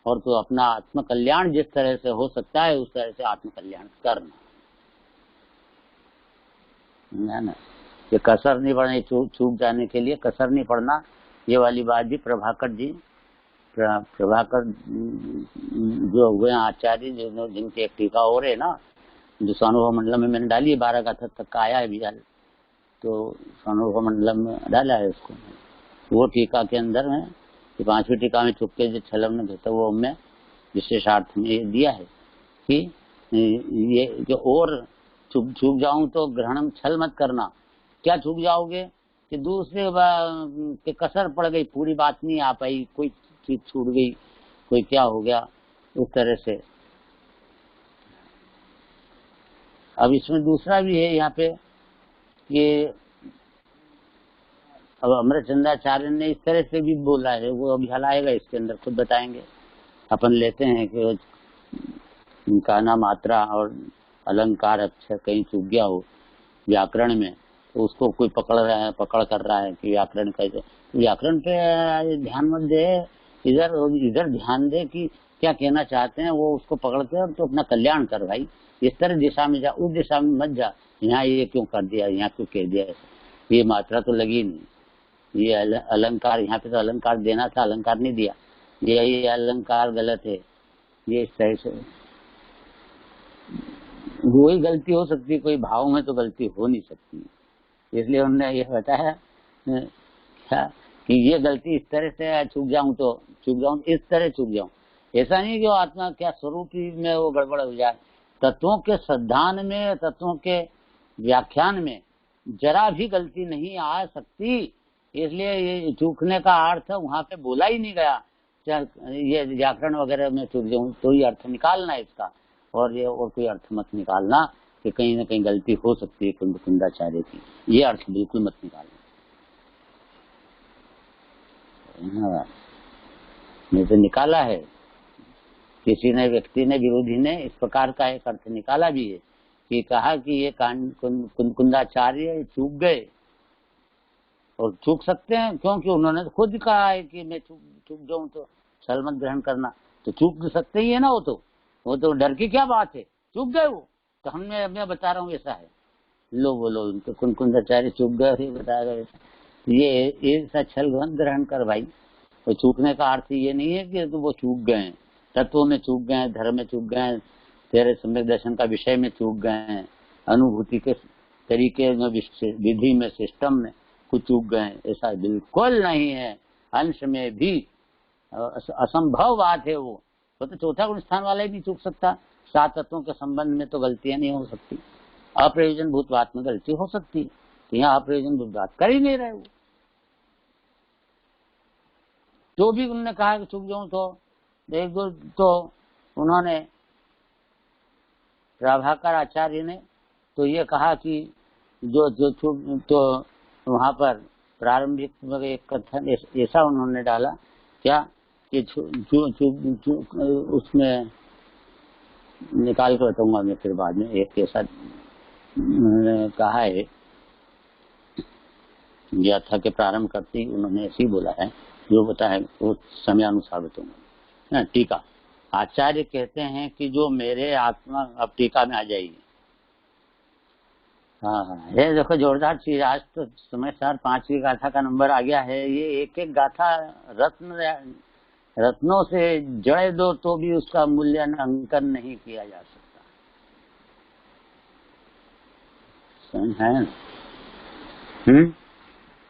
और तो अपना आत्म कल्याण जिस तरह से हो सकता है उस तरह से आत्म कल्याण करना है ना। ये कसर नहीं पड़ना, चूक जाने के लिए कसर नहीं पड़ना। ये वाली बात भी प्रभाकर जी, प्रभाकर जो हुए आचार्य, जो जिनकी एक टीका हो रहे ना, जो स्वानुभव मंडलम में मैंने डाली है, 12 गाथा तक का आया है भी, तो स्वानुभव मंडलम में डाला है उसको। वो टीका के अंदर में, 5वीं टीका में चुपके जो छलम ने घेता वो में विशेषार्थ में ये दिया है कि ये जो और चूक जाऊं तो ग्रहण छल मत करना। क्या चूक जाओगे? कि दूसरे के कसर पड़ गई, पूरी बात नहीं आ पाई, कोई चीज छूट गई, कोई क्या हो गया, उस तरह से। अब इसमें दूसरा भी है यहाँ पे कि अब अमृतचंद्राचार्य ने इस तरह से भी बोला है, वो अभी हलाएगा इसके अंदर, खुद बताएंगे। अपन लेते हैं कि उनका ना मात्रा और अलंकार अक्षर कहीं चूक गया हो व्याकरण में, तो उसको कोई पकड़ रहा है, पकड़ कर रहा है कि व्याकरण कैसे, व्याकरण पे ध्यान मत दे, इधर इधर ध्यान दे कि क्या कहना चाहते हैं, वो उसको पकड़ कर तो अपना कल्याण कर भाई। इस तरह दिशा में जा, उस दिशा में मत जा, यहाँ ये क्यों कर दिया, यहाँ क्यों कह दिया, ये मात्रा तो लगी नहीं, ये अलंकार, यहाँ पे तो अलंकार देना था, अलंकार नहीं दिया, ये अलंकार गलत है, ये इस तरह से वही गलती हो सकती है, कोई भाव में तो गलती हो नहीं सकती। इसलिए उन्होंने ये बताया क्या कि ये गलती इस तरह से चूक जाऊं तो चूक जाऊं, इस तरह चूक जाऊं, ऐसा नहीं कि वो आत्मा क्या स्वरूप में वो गड़बड़ हो जाए। तत्वों के सिद्धांत में, तत्वों के व्याख्यान में जरा भी गलती नहीं आ सकती, इसलिए ये चूकने का अर्थ वहां पे बोला ही नहीं गया। ये व्याकरण वगैरह में चूक जाऊं तो ही अर्थ निकालना है इसका, और ये और कोई अर्थ मत निकालना कि कहीं ना कहीं गलती हो सकती है कुंदाचार्य की, ये अर्थ बिल्कुल मत निकालना। नहीं तो निकाला है किसी ने, व्यक्ति ने, विरोधी ने इस प्रकार का एक अर्थ निकाला भी है कि कहा कि ये कुंदाचार्य चूक गए, और चूक सकते हैं क्योंकि उन्होंने तो खुद कहा है कि मैं चूक जाऊं तो छल मत ग्रहण करना, तो चूक सकते ही है ना, वो तो डर की क्या बात है, चूक गए वो तो मैं बता रहा हूँ ऐसा है, लो बोलो उनको कुंदाचार्य चूक गए, बताया गया ये ऐसा छल ग्रहण कर भाई। तो चूकने का अर्थ ये नहीं है कि तो वो चूक गए, तत्वों में चूक गए, धर्म में चूक गए, तेरे सम्यक दर्शन का विषय में चूक गए, अनुभूति के तरीके में, विधि में, सिस्टम में कुछ चूक गए, ऐसा बिल्कुल नहीं है। अंश में भी असंभव बात है, वो तो चौथा गुण स्थान वाला ही नहीं चूक सकता। 7 तत्वों के संबंध में तो गलतियां नहीं हो सकती, अप्रयोजन भूत बात में गलती हो सकती है, तो यहाँ अप्रयोजन भूत बात कर ही नहीं रहे वो। जो भी उन्होंने कहा कि चूक जाऊं तो एक दो, तो उन्होंने प्रभाकर आचार्य ने तो ये कहा कि जो तो वहां पर प्रारंभिक में एक कथन ऐसा उन्होंने डाला क्या कि उसमें निकाल कर बताऊंगा मैं फिर बाद में, एक ऐसा कहा है व्याख्या के प्रारंभ करते ही उन्होंने ऐसे ही बोला है, जो बताया वो समयानुसार बताऊंगा। टीका, आचार्य कहते हैं कि जो मेरे आत्मा, अब टीका में आ जाइए। हाँ, ये देखो जोरदार चीज, आज तो समय सार 5वीं गाथा का नंबर आ गया है। ये एक एक गाथा रत्नों से जड़े दो तो भी उसका मूल्यांकन नहीं किया जा सकता, है।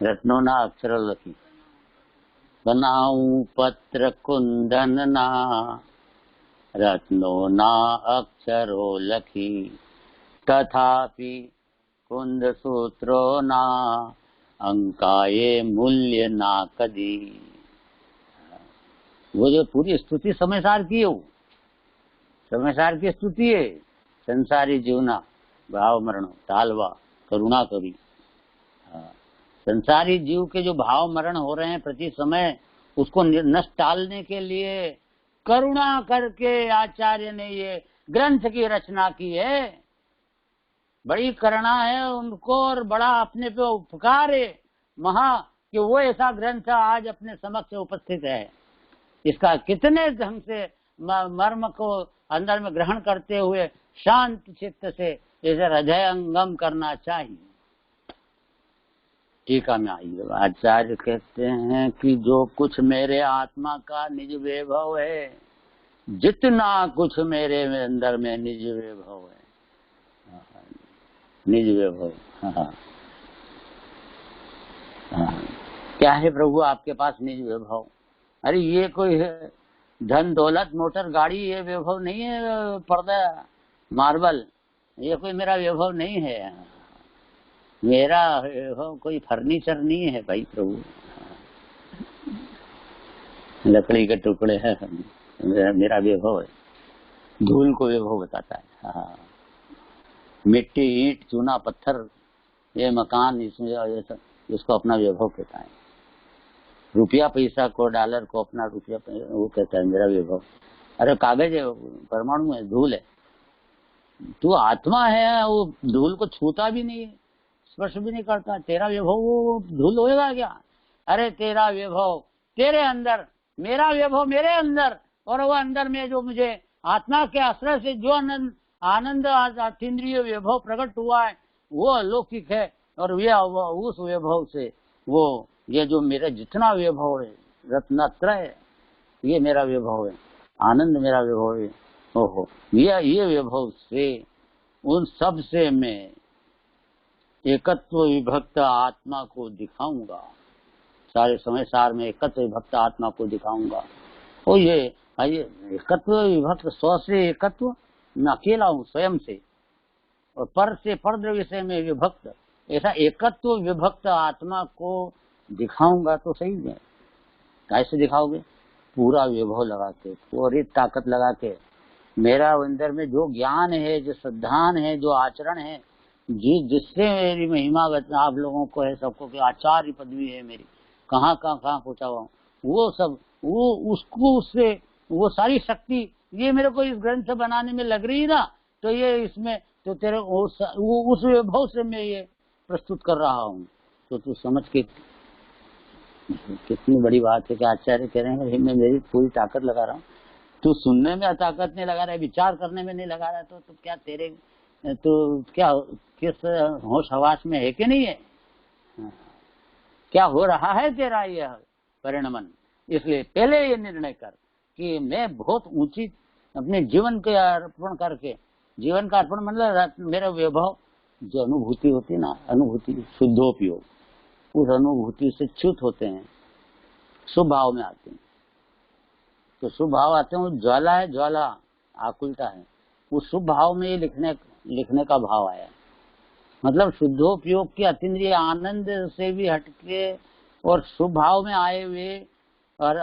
रत्नों ना अक्षर लखी, बनाऊं पत्र कुंदन ना, रत्नों ना अक्षरो लखी, तथापि कुंद सूत्रो ना, अंकाये मूल्य ना कदी। वो जो पूरी स्तुति समयसार की है, वो समयसार की स्तुति है। संसारी जीवना भाव मरण तालवा करुणा करी। संसारी जीव के जो भाव मरण हो रहे हैं प्रति समय, उसको नष्ट टालने के लिए करुणा करके आचार्य ने ये ग्रंथ की रचना की है। बड़ी करुणा है उनको और बड़ा अपने पे उपकार है महा कि वो ऐसा ग्रंथ आज अपने समक्ष उपस्थित है। इसका कितने ढंग से मर्म को अंदर में ग्रहण करते हुए शांत चित्त से इसे हृदयंगम करना चाहिए। टीका में आइए, आचार्य कहते हैं कि जो कुछ मेरे आत्मा का निज वैभव है, जितना कुछ मेरे अंदर में निज वैभव है, निज वैभव। हाँ, क्या है प्रभु आपके पास निज वैभव? अरे ये कोई धन दौलत मोटर गाड़ी ये वैभव नहीं है, पर्दा मार्बल ये कोई मेरा वैभव नहीं है। मेरा वैभव कोई फर्नीचर नहीं है भाई प्रभु, लकड़ी के टुकड़े है, मेरा वैभव है, धूल को वैभव बताता है। हाँ, मिट्टी, ईंट, चूना, पत्थर, ये मकान, इसमें ये सब, इसको अपना वैभव कहता है। रुपया पैसा को, डॉलर को अपना रुपया, वो कहता है मेरा वैभव। अरे कागज है, परमाणु है, धूल है, तू आत्मा है, वो धूल को छूता भी नहीं, स्पर्श भी नहीं करता, तेरा वैभव वो धूल होएगा क्या? अरे तेरा वैभव तेरे अंदर, मेरा वैभव मेरे अंदर, और वो अंदर में जो मुझे आत्मा के आश्रय से जो आनंद अतीन्द्रिय वैभव प्रकट हुआ है वो अलौकिक है। और ये उस वैभव से वो ये जो मेरा जितना वैभव है, रत्नत्रय, ये मेरा वैभव है, आनंद मेरा वैभव है। ओहो, ये वैभव से उन सब से मैं एकत्व विभक्त आत्मा को दिखाऊंगा, सारे समय सार में एकत्व विभक्त आत्मा को दिखाऊंगा। ओ ये एकत्व विभक्त, स्व से एकत्व, मैं अकेला हूँ स्वयं से, और पर से पर विषय में विभक्त, ऐसा एकत्व विभक्त आत्मा को दिखाऊंगा। तो सही है, कैसे दिखाओगे? पूरा वैभव लगा के, पूरी ताकत लगा के, मेरा अंदर में जो ज्ञान है, जो श्रद्धान है, जो आचरण है, जिससे मेरी महिमा आप लोगों को है सबको कि आचार्य पदवी है मेरी, कहाँ पहुंचा हुआ, वो सब, वो उसको, उससे वो सारी शक्ति ये मेरे को इस ग्रंथ बनाने में लग रही ना, तो ये इसमें तो तेरे उस वैभव से मैं ये प्रस्तुत कर रहा हूँ। तो तू समझ के कितनी बड़ी बात है कि आचार्य कह रहे हैं मैं मेरी पूरी ताकत लगा रहा हूँ, तू सुनने में ताकत नहीं लगा रहा है, विचार करने में नहीं लगा रहा है, तो क्या तेरे तो क्या किस होश हवास में है कि नहीं है? क्या हो रहा है तेरा यह परिणमन? इसलिए पहले ये निर्णय कर कि मैं बहुत ऊंची अपने जीवन के अर्पण करके, जीवन का अर्पण मतलब मेरा वैभव, जो अनुभूति होती ना, अनुभूति शुद्धोपयोग, उस अनुभूति से च्युत होते हैं, शुभ भाव में आते हैं। तो शुभ भाव आते हैं, ज्वाला है, ज्वाला आकुलता है, उस शुभ भाव में ये लिखने का भाव आया। मतलब शुद्धोपयोग के अतीन्द्रिय आनंद से भी हटके और शुभ भाव में आए हुए, और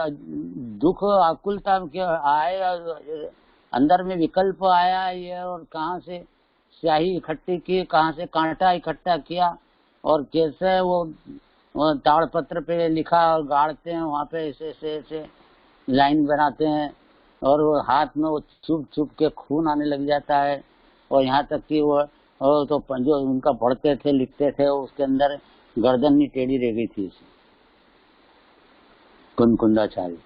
दुख आकुलता के आए, अंदर में विकल्प आया ये, और कहाँ से स्याही इकट्ठी की, कहाँ से कांटा इकट्ठा किया, और कैसे वो ताड़पत्र पे लिखा और गाड़ते हैं, वहाँ पे ऐसे लाइन बनाते हैं, और वो हाथ में वो चुप के खून आने लग जाता है, और यहाँ तक कि वो तो जो उनका पढ़ते थे लिखते थे उसके अंदर गर्दन नहीं टेढ़ी रह गई थी, कुंकुंदाचार्य,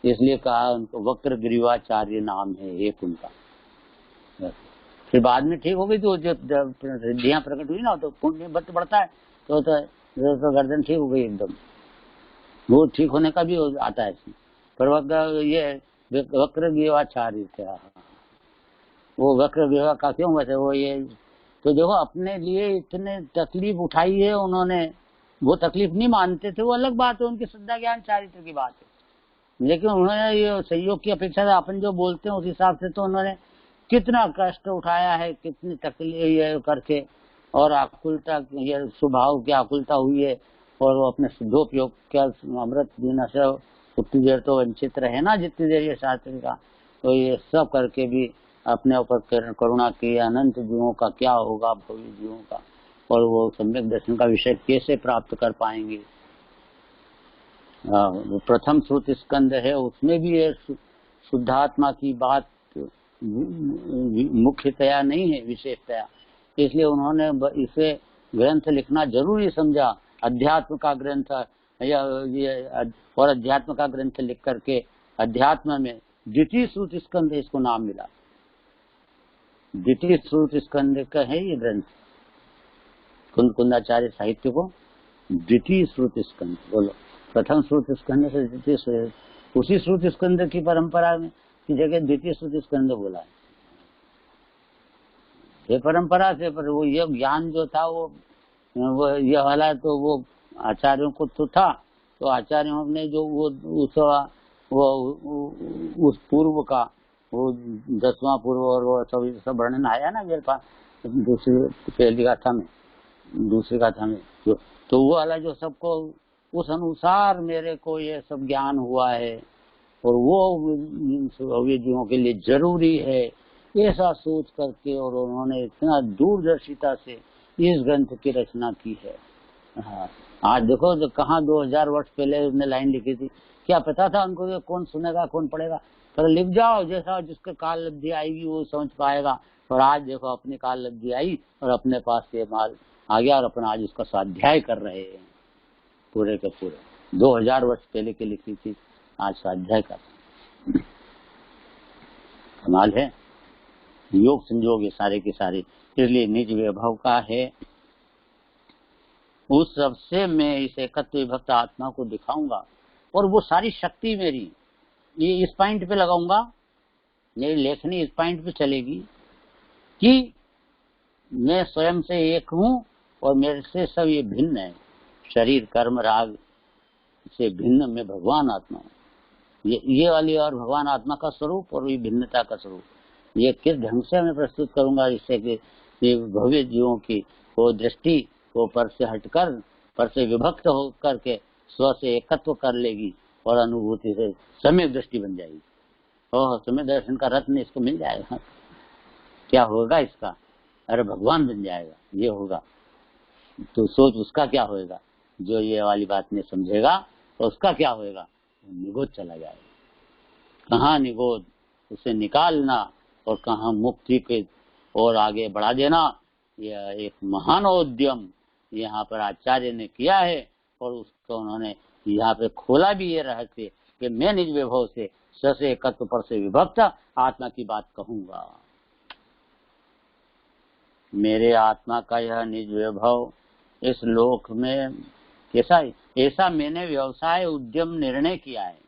इसलिए कहा उनको वक्र ग्रीवाचार्य नाम है एक उनका। फिर बाद में ठीक हो गई, तो जो रिद्धियां प्रकट हुई ना, तो पुण्य बत बढ़ता है, तो गर्दन ठीक हो गई एकदम। वो ठीक होने का भी आता है, पर ये वक्र ग्रीवाचार्य थे। वो वक्र ग्रीवा का क्यों वैसे वो ये, तो देखो अपने लिए इतने तकलीफ उठाई है उन्होंने, वो तकलीफ नहीं मानते थे, वो अलग बात है, उनकी श्रद्धा ज्ञान चारित्र की बात है, लेकिन उन्होंने ये सहयोग की अपेक्षा से अपन जो बोलते हैं उस हिसाब से तो उन्होंने कितना कष्ट उठाया है, कितनी तकलीफ ये करके, और आकुलता, ये स्वभाव की आकुलता हुई है, और वो अपने शुद्धोपयोग क्या अमृत जीना से उतनी देर तो वंचित रहे ना जितनी देर ये शास्त्र का, तो ये सब करके भी अपने ऊपर करुणा की, अनंत जीवों का क्या होगा, भव्य जीवों का, और वो सम्यक दर्शन का विषय कैसे प्राप्त कर पाएंगे। वो प्रथम श्रुति स्कंद है, उसमें भी ये शुद्धात्मा की बात मुख्यतया नहीं है, विशेषतया, इसलिए उन्होंने इसे ग्रंथ लिखना जरूरी समझा, अध्यात्म का ग्रंथ, और अध्यात्म का ग्रंथ लिख करके अध्यात्म में द्वितीय श्रुति स्कंद इसको नाम मिला। द्वितीय श्रुति स्कंद का है ये ग्रंथ, कुंदाचार्य साहित्य को द्वितीय श्रुति स्कंद बोलो। प्रथम श्रुति स्कंद से द्वितीय, उसी श्रुति स्कंद की परंपरा में की जगह द्वितीय श्रुति स्कंद बोला है, ये परंपरा से। पर वो ये ज्ञान जो था वो ये वाला, तो वो आचार्यों को तो था, तो आचार्यों ने जो उस पूर्व का वो 10वां पूर्व और वो सब वर्णन आया ना मेरे पास दूसरी पहली गाथा में, दूसरे का था तो वो वाला जो सबको उस अनुसार मेरे को ये सब ज्ञान हुआ है और वो जीवों के लिए जरूरी है, ऐसा सोच करके और उन्होंने इतना दूरदर्शिता से इस ग्रंथ की रचना की है। हाँ, आज देखो तो कहाँ 2000 वर्ष पहले उसने लाइन लिखी थी, क्या पता था उनको कि कौन सुनेगा कौन पढ़ेगा, पर लिख जाओ, जैसा जिसके काल लब्धि आएगी वो समझ पाएगा। और आज देखो अपनी काल लब्धि आई और अपने पास ये माल आ गया और अपन आज उसका स्वाध्याय कर रहे हैं, पूरे के पूरे 2000 वर्ष पहले की लिखी थी आज स्वाध्याय कर, कमाल है। योग संयोग ये सारे के सारे इसलिए निज वैभव का है। उस सबसे मैं इस एकत्व विभक्त आत्मा को दिखाऊंगा और वो सारी शक्ति मेरी ये इस पॉइंट पे लगाऊंगा, मेरी लेखनी इस पॉइंट पे चलेगी कि मैं स्वयं से एक हूं और मेरे से सब ये भिन्न है, शरीर कर्म राग से भिन्न मैं भगवान आत्मा हूँ। ये वाली और भगवान आत्मा का स्वरूप और ये भिन्नता का स्वरूप, ये किस ढंग से मैं प्रस्तुत करूंगा जिससे कि ये भव्य जीवों की वो दृष्टि वो पर से हटकर पर से विभक्त होकर के स्व से एकत्व कर लेगी और अनुभूति से सम्यक दृष्टि बन जाएगी। ओह, सम्यक दर्शन का रत्न इसको मिल जाएगा। क्या होगा इसका? अरे भगवान बन जाएगा, ये होगा। तो सोच उसका क्या होएगा, जो ये वाली बात नहीं समझेगा तो उसका क्या होएगा, निगोद चला जाएगा। कहाँ निगोद, उसे निकालना और कहाँ मुक्ति के और आगे बढ़ा देना, यह एक महान उद्यम यहाँ पर आचार्य ने किया है। और उसको उन्होंने यहाँ पे खोला भी ये रहस्य कि मैं निज वैभव से स से एकत्व पर से विभक्त आत्मा की बात कहूंगा। मेरे आत्मा का यह निज वैभव इस लोक में कैसा, ऐसा मैंने व्यवसाय उद्यम निर्णय किया है।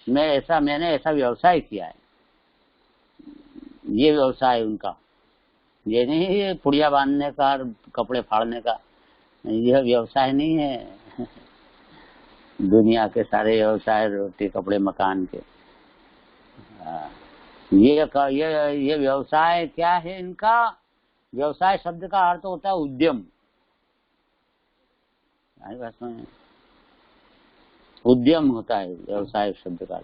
मैंने ऐसा व्यवसाय किया है। ये व्यवसाय उनका, ये नहीं है पुड़िया बांधने का और कपड़े फाड़ने का, यह व्यवसाय नहीं है। दुनिया के सारे व्यवसाय रोटी कपड़े मकान के, ये व्यवसाय क्या है इनका? व्यवसाय शब्द का अर्थ होता है उद्यम। उद्यम होता है व्यवसाय शब्द का,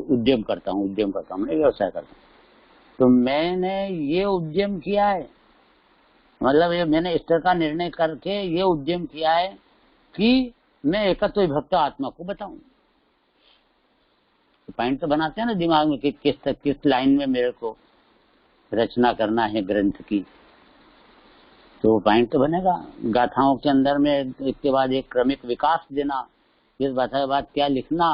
उद्यम करता हूँ मैं व्यवसाय करता हूँ। तो मैंने ये उद्यम किया है, मतलब ये मैंने इस तरह का निर्णय करके ये उद्यम किया है कि मैं एकत्व विभक्त आत्मा को बताऊं। तो पॉइंट तो बनाते हैं ना दिमाग में कि किस लाइन में मेरे को रचना करना है ग्रंथ की, तो पॉइंट तो बनेगा। गाथाओं के अंदर में एक के बाद एक क्रमिक विकास देना, इस बात के बाद क्या लिखना,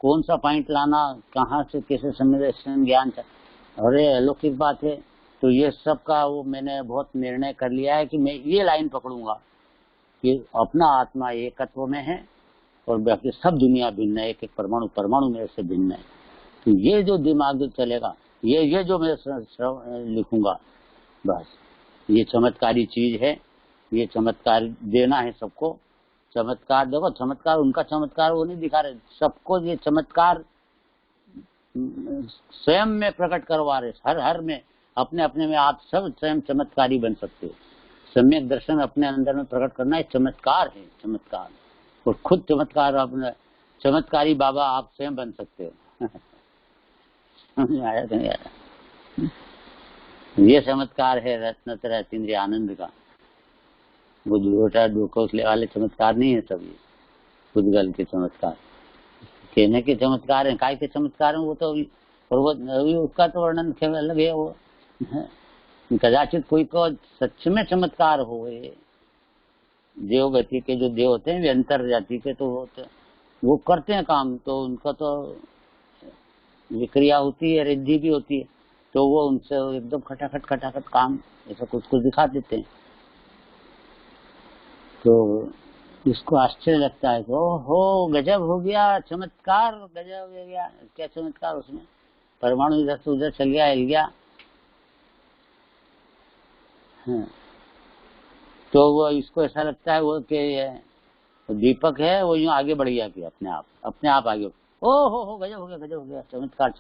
कौन सा पॉइंट लाना, कहाँ से कैसे संवेदन ज्ञान, अरे अलौकिक बात है। तो ये सब का वो मैंने बहुत निर्णय कर लिया है कि मैं ये लाइन पकड़ूंगा कि अपना आत्मा एकत्व में है और बाकी सब दुनिया भिन्न है, एक एक परमाणु मेरे से भिन्न है। तो ये जो दिमाग चलेगा, ये जो मैं लिखूंगा, बस ये चमत्कारी चीज है। ये चमत्कार देना है सबको। चमत्कार देखो, चमत्कार उनका चमत्कार वो नहीं दिखा रहे, सबको ये चमत्कार स्वयं में प्रकट करवा रहे। हर में अपने अपने में आप सब स्वयं चमत्कारी बन सकते हो। सम्यक दर्शन अपने अंदर में प्रकट करना एक चमत्कार है, चमत्कार। और खुद चमत्कार अपने चमत्कारी बाबा आप स्वयं बन सकते हो। आया तो नहीं आया? ये चमत्कार है रत्नतर अतीन्द्रिय आनंद का। वो झूठा दुखोसले वाले चमत्कार नहीं है सब, ये पुद्गल के चमत्कार, कहने के चमत्कार है, काय के चमत्कार है वो तो। और वो उसका तो वर्णन अलग है। वो कदाचित कोई को सच में चमत्कार हो, देवगति के जो देव होते हैं वे अंतर जाति के तो वो करते हैं काम, तो उनका तो विक्रिया होती है, रिद्धि भी होती है, तो वो उनसे एकदम खटाखट काम ऐसा कुछ दिखा देते हैं। तो इसको आश्चर्य लगता है, ओहो गजब हो गया, चमत्कार गजब हो गया। क्या चमत्कार उसमें? परमाणु इधर से उधर चल गया, हिल गया। तो वो इसको ऐसा लगता है वो कि दीपक है, वो यूं आगे बढ़ गया कि अपने आप आगे, हो गजब हो गया, चमत्कार।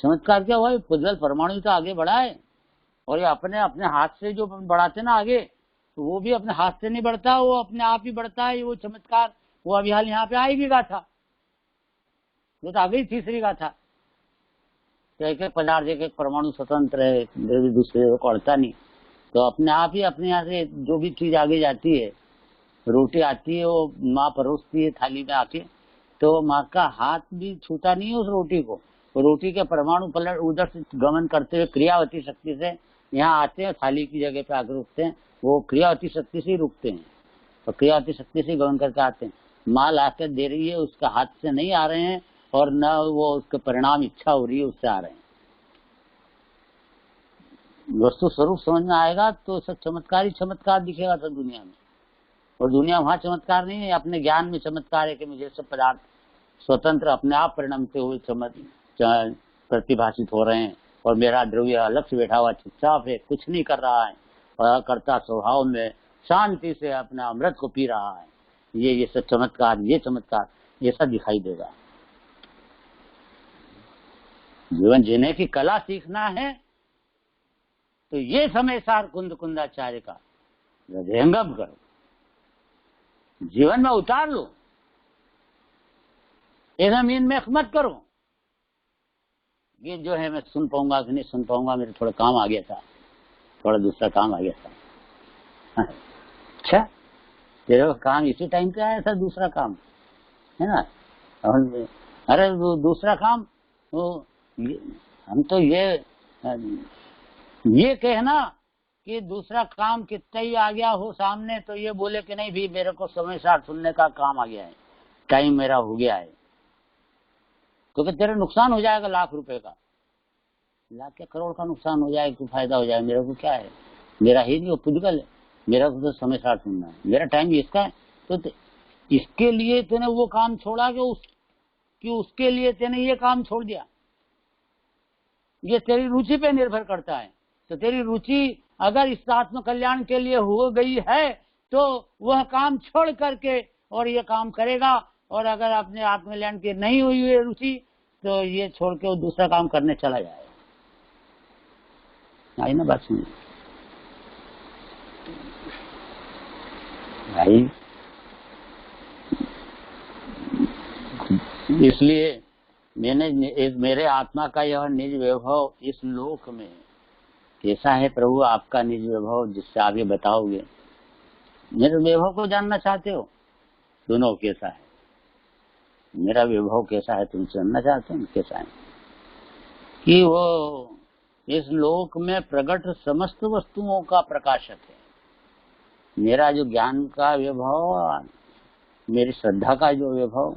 चमत्कार क्या हुआ? पुद्गल परमाणु तो आगे बढ़ा है और ये अपने अपने हाथ से जो बढ़ाते ना आगे, तो वो भी अपने हाथ से नहीं बढ़ता, वो अपने आप ही बढ़ता है। वो चमत्कार वो अभी हाल यहाँ पे आई भी गाथा, वो तो आ गई तीसरी गाथा। तो एक एक पदार्थ, एक एक परमाणु स्वतंत्र है, दूसरे को अड़ता नहीं। तो अपने आप ही अपने यहाँ से जो भी चीज आगे जाती है, रोटी आती है वो माँ परोसती है थाली में आके, तो माँ का हाथ भी छूता नहीं है उस रोटी को। तो रोटी के परमाणु पलट उधर से गमन करते हुए क्रियावती शक्ति से यहाँ आते हैं, थाली की जगह पे आकर रुकते हैं। वो क्रियावती शक्ति से ही रुकते हैं, तो क्रियावती शक्ति से गमन करके आते हैं। माँ लाकर दे रही है, उसका हाथ से नहीं आ रहे हैं, और न वो उसके परिणाम इच्छा हो रही है उससे आ रहे हैं। वस्तु स्वरूप समझ में आएगा तो सब चमत्कार ही चमत्कार दिखेगा सब दुनिया में। और दुनिया वहां चमत्कार नहीं है, अपने ज्ञान में चमत्कार है कि मुझे सब पदार्थ स्वतंत्र अपने आप परिणमते हुए प्रतिभाषित हो रहे हैं, और मेरा द्रव्य अलग से बैठा हुआ चुपचाप है, कुछ नहीं कर रहा है, और कर्ता स्वभाव में शांति से अपना अमृत को पी रहा है। ये सब चमत्कार, ये चमत्कार ये सब दिखाई देगा। जीवन जीने की कला सीखना है तो ये समय सार कुंद कुंदाचार्य का हृदयंगम करो, जीवन में उतार लो, एकदम इनमें मत करो। ये जो है मैं सुन पाऊंगा कि नहीं सुन पाऊंगा, मेरे थोड़ा काम आ गया था, थोड़ा दूसरा काम आ गया था। अच्छा, तेरे को काम इसी टाइम पे आया था, दूसरा काम है ना। अरे वो दूसरा काम, वो हम तो ये कहना कि दूसरा काम कितना ही आ गया हो सामने, तो ये बोले कि नहीं भी मेरे को समय साथ सुनने का काम आ गया है, टाइम मेरा हो गया है, क्योंकि तेरा नुकसान हो जाएगा लाख रुपए का, लाख या करोड़ का नुकसान हो जाए, कुछ फायदा हो जाए, मेरे को क्या है, मेरा ही नहीं, वो पुद्गल है, मेरा को तो समय साथ सुनना है, मेरा टाइम इसका है। तो इसके लिए तेने वो काम छोड़ा कि उसके लिए तेने ये काम छोड़ दिया। ये तेरी रुचि पे निर्भर करता है। तो तेरी रुचि अगर इस आत्म कल्याण के लिए हो गई है तो वह काम छोड़ करके और ये काम करेगा, और अगर अपने आत्म कल्याण की नहीं हुई है रुचि तो ये छोड़ के वो दूसरा काम करने चला जाएगा। आई ना बात सुनिए भाई। इसलिए मेरे आत्मा का यह निज वैभव इस लोक में कैसा है प्रभु, आपका निज वैभव जिससे आगे बताओगे। मेरे वैभव को जानना चाहते हो, सुनो कैसा है मेरा वैभव, कैसा है तुम जानना चाहते हो कैसा है, कि वो इस लोक में प्रकट समस्त वस्तुओं का प्रकाशक है। मेरा जो ज्ञान का वैभव, मेरी श्रद्धा का जो वैभव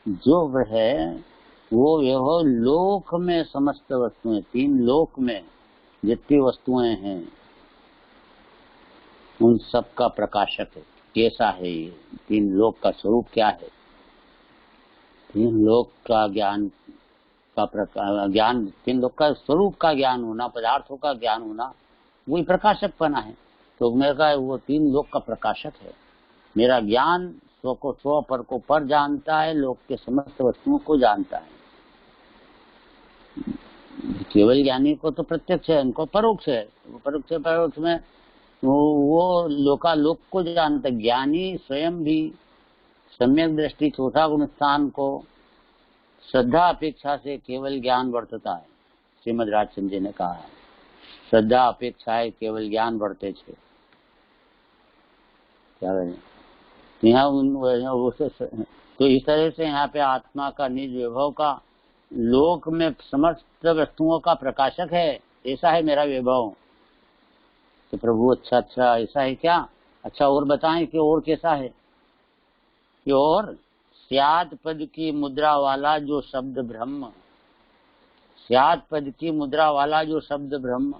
जो है, वो वैभव लोक में समस्त वस्तुएं, तीन लोक में जितनी वस्तुएं हैं उन सब का प्रकाशक है। कैसा है ये तीन लोक का स्वरूप क्या है, तीन लोक का ज्ञान का ज्ञान, तीन लोक का स्वरूप का ज्ञान होना, पदार्थों का ज्ञान होना, वही प्रकाशक बना है। तो मेरा वो तीन लोक का प्रकाशक है। मेरा ज्ञान स्व को स्व, पर को पर जानता है, लोक के समस्त वस्तुओं को जानता है। केवल ज्ञानी को तो प्रत्यक्ष है, उनको परोक्ष है। परोक्ष में वो लोकालोक को जानता है। ज्ञानी स्वयं भी सम्यक दृष्टि चौथा गुण स्थान को श्रद्धा अपेक्षा से केवल ज्ञान वर्तता है। श्रीमद राजचंद्र जी ने कहा है, श्रद्धा अपेक्षा है केवल ज्ञान बढ़ते छे। क्या करें तो इस तरह से यहाँ पे आत्मा का निज वैभव का लोक में समस्त वस्तुओं का प्रकाशक है, ऐसा है मेरा वैभव। तो प्रभु अच्छा ऐसा है क्या, अच्छा और बताएं कि और कैसा है। कि और स्यात् पद की मुद्रा वाला जो शब्द ब्रह्म, स्यात् पद की मुद्रा वाला जो शब्द ब्रह्म,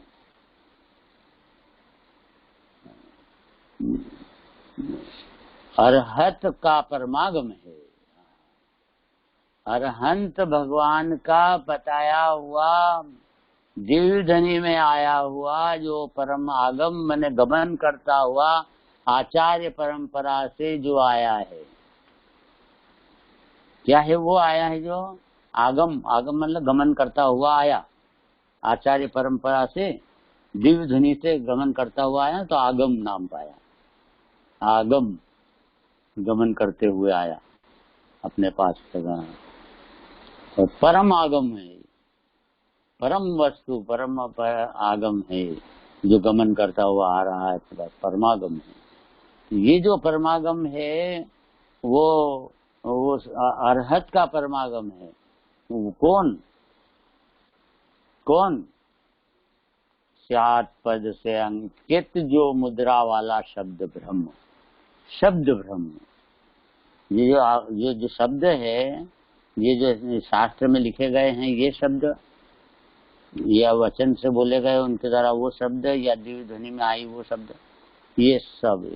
अरहत का परमागम है। अरहंत भगवान का बताया हुआ दिव्य धनी में आया हुआ जो परम आगम मैंने गमन करता हुआ आचार्य परंपरा से जो आया है। क्या है वो आया है जो आगम, आगम मतलब गमन करता हुआ आया आचार्य परंपरा से, दिव्य ध्वनि से गमन करता हुआ आया तो आगम नाम पाया। आगम गमन करते हुए आया अपने पास लगा। और परम आगम है, परम वस्तु, परम आगम है जो गमन करता हुआ आ रहा है, परमागम है। ये जो परमागम है वो अरहत का परमागम है। कौन कौन? स्यात् पद से अंकित जो मुद्रा वाला शब्द ब्रह्म। शब्द ब्रह्म, ये जो शब्द है, ये जो शास्त्र में लिखे गए हैं ये शब्द, या वचन से बोले गए उनके द्वारा वो शब्द, या दिव्य ध्वनि में आई वो शब्द, ये सब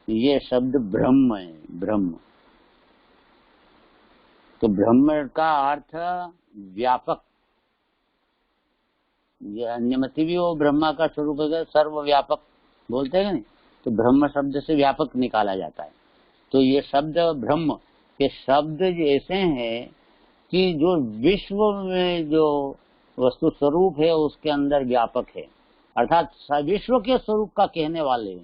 ये शब्द ब्रह्म है। ब्रह्म तो ब्रह्म का अर्थ व्यापक, ये अन्यमति भी वो ब्रह्मा का स्वरूप है, सर्वव्यापक बोलते हैं नहीं, तो ब्रह्म शब्द से व्यापक निकाला जाता है। तो ये शब्द ब्रह्म के शब्द ऐसे हैं कि जो विश्व में जो वस्तु स्वरूप है उसके अंदर व्यापक है, अर्थात विश्व के स्वरूप का कहने वाले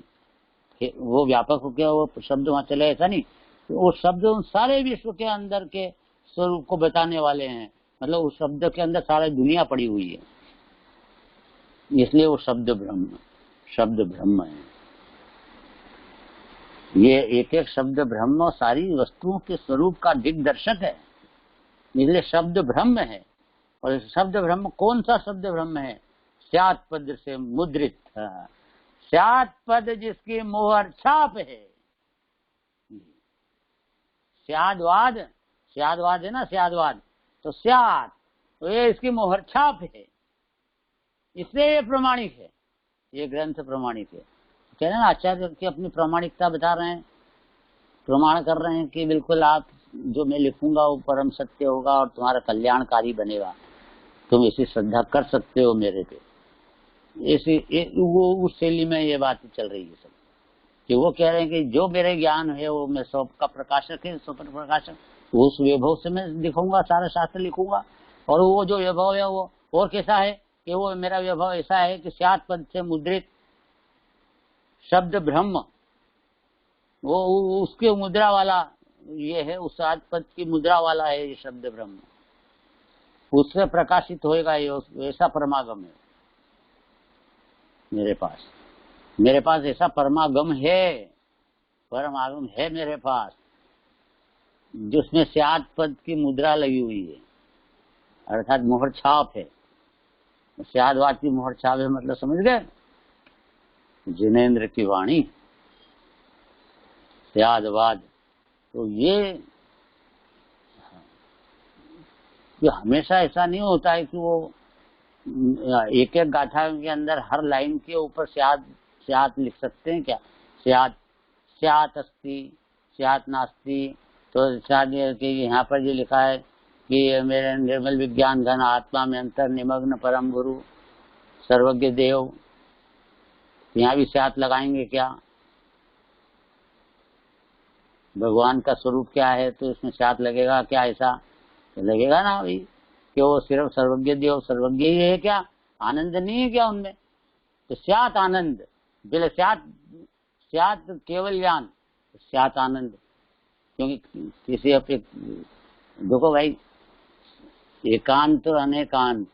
वो व्यापक हो गया, वो शब्द वहां चले, ऐसा नहीं। वो शब्द उन सारे विश्व के अंदर के स्वरूप को बताने वाले हैं, मतलब उस शब्द के अंदर सारी दुनिया पड़ी हुई है, इसलिए वो शब्द ब्रह्म है। ये एक एक शब्द ब्रह्म सारी वस्तुओं के स्वरूप का दिग्दर्शक है, इसलिए शब्द ब्रह्म है। और शब्द ब्रह्म कौन सा शब्द ब्रह्म है? स्यात् पद से मुद्रित, स्यात् पद जिसकी मोहर छाप है। स्याद्वाद है ना, स्याद्वाद तो स्यात्, तो ये इसकी मोहर छाप है, इसलिए ये प्रमाणिक है, ये ग्रंथ प्रमाणिक है। कह रहे हैं ना, आचार्य की अपनी प्रामाणिकता बता रहे हैं, प्रमाण कर रहे हैं कि बिल्कुल आप जो मैं लिखूंगा वो परम सत्य होगा और तुम्हारा कल्याणकारी बनेगा, तुम इसी श्रद्धा कर सकते हो मेरे पे। वो उस शैली में ये बात चल रही है सब, कि वो कह रहे हैं कि जो मेरे ज्ञान है वो मैं सब का प्रकाशक है, स्वपर प्रकाशक, उस वैभव से मैं दिखाऊंगा, सारा शास्त्र लिखूंगा। और वो जो वैभव है वो और कैसा है कि वो मेरा वैभव ऐसा है कि स्यात् पद से मुद्रित शब्द ब्रह्म, वो उसके मुद्रा वाला ये है, उस स्यात् पद की मुद्रा वाला है ये शब्द ब्रह्म, उससे प्रकाशित होएगा ये, ऐसा परमागम है मेरे पास ऐसा परमागम है, परमागम है मेरे पास, जिसमें स्यात् पद की मुद्रा लगी हुई है, अर्थात मोहर छाप है। स्याद्वाद की मोहर छाप है मतलब समझ गए, जिनेन्द्र की वाणी स्याद्वाद। तो ये हमेशा ऐसा नहीं होता है कि वो एक एक गाथा के अंदर हर लाइन के ऊपर स्यात् लिख सकते हैं क्या? स्यात् अस्ति, स्यात् नास्ति, तो शायद कि यहाँ पर जो लिखा है कि मेरे निर्मल विज्ञान घन आत्मा में अंतर निमग्न परम गुरु सर्वज्ञ देव, यहाँ भी स्यात् लगाएंगे क्या? भगवान का स्वरूप क्या है तो इसमें स्यात् लगेगा क्या? ऐसा तो लगेगा ना भाई, कि वो सिर्फ सर्वज्ञ देव सर्वज्ञ ही है क्या? आनंद नहीं है क्या उनमें? तो स्यात् आनंद, बिल स्यात् केवल ज्ञान, स्यात् आनंद, क्योंकि किसी अपने देखो भाई, एकांत और अनेकांत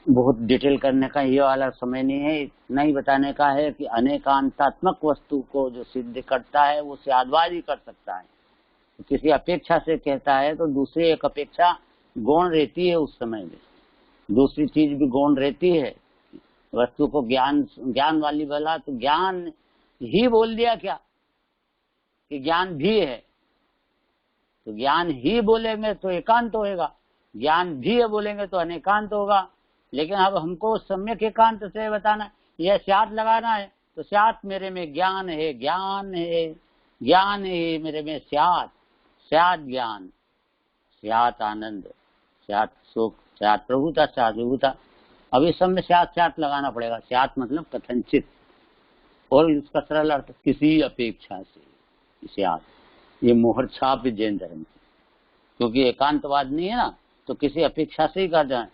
बहुत डिटेल करने का ये वाला समय नहीं है, इतना ही बताने का है कि अनेकांतात्मक वस्तु को जो सिद्ध करता है वो स्याद्वाद ही कर सकता है। तो किसी अपेक्षा से कहता है तो दूसरी एक अपेक्षा गौण रहती है, उस समय में दूसरी चीज भी गौण रहती है। वस्तु को ज्ञान वाली बोला तो ज्ञान ही बोल दिया क्या कि ज्ञान भी है, तो ज्ञान ही बोलेंगे तो एकांत होएगा, ज्ञान भी है बोलेंगे तो अनेकांत होगा। लेकिन अब हमको सम्यक एकांत से बताना, यह स्यात् लगाना है, तो स्यात् मेरे में ज्ञान है, ज्ञान है मेरे में स्यात् ज्ञान, स्यात् आनंद, स्यात् सुख, स्यात् प्रभुता, स्यात् विभुता। अब इस सब में स्यात् लगाना पड़ेगा। स्यात् मतलब कथनचित, और इसका सरल अर्थ किसी अपेक्षा से स्यात्, ये मोहर छाप जैन धर्म की, क्योंकि एकांतवाद नहीं है ना, तो किसी अपेक्षा से ही कर जाए।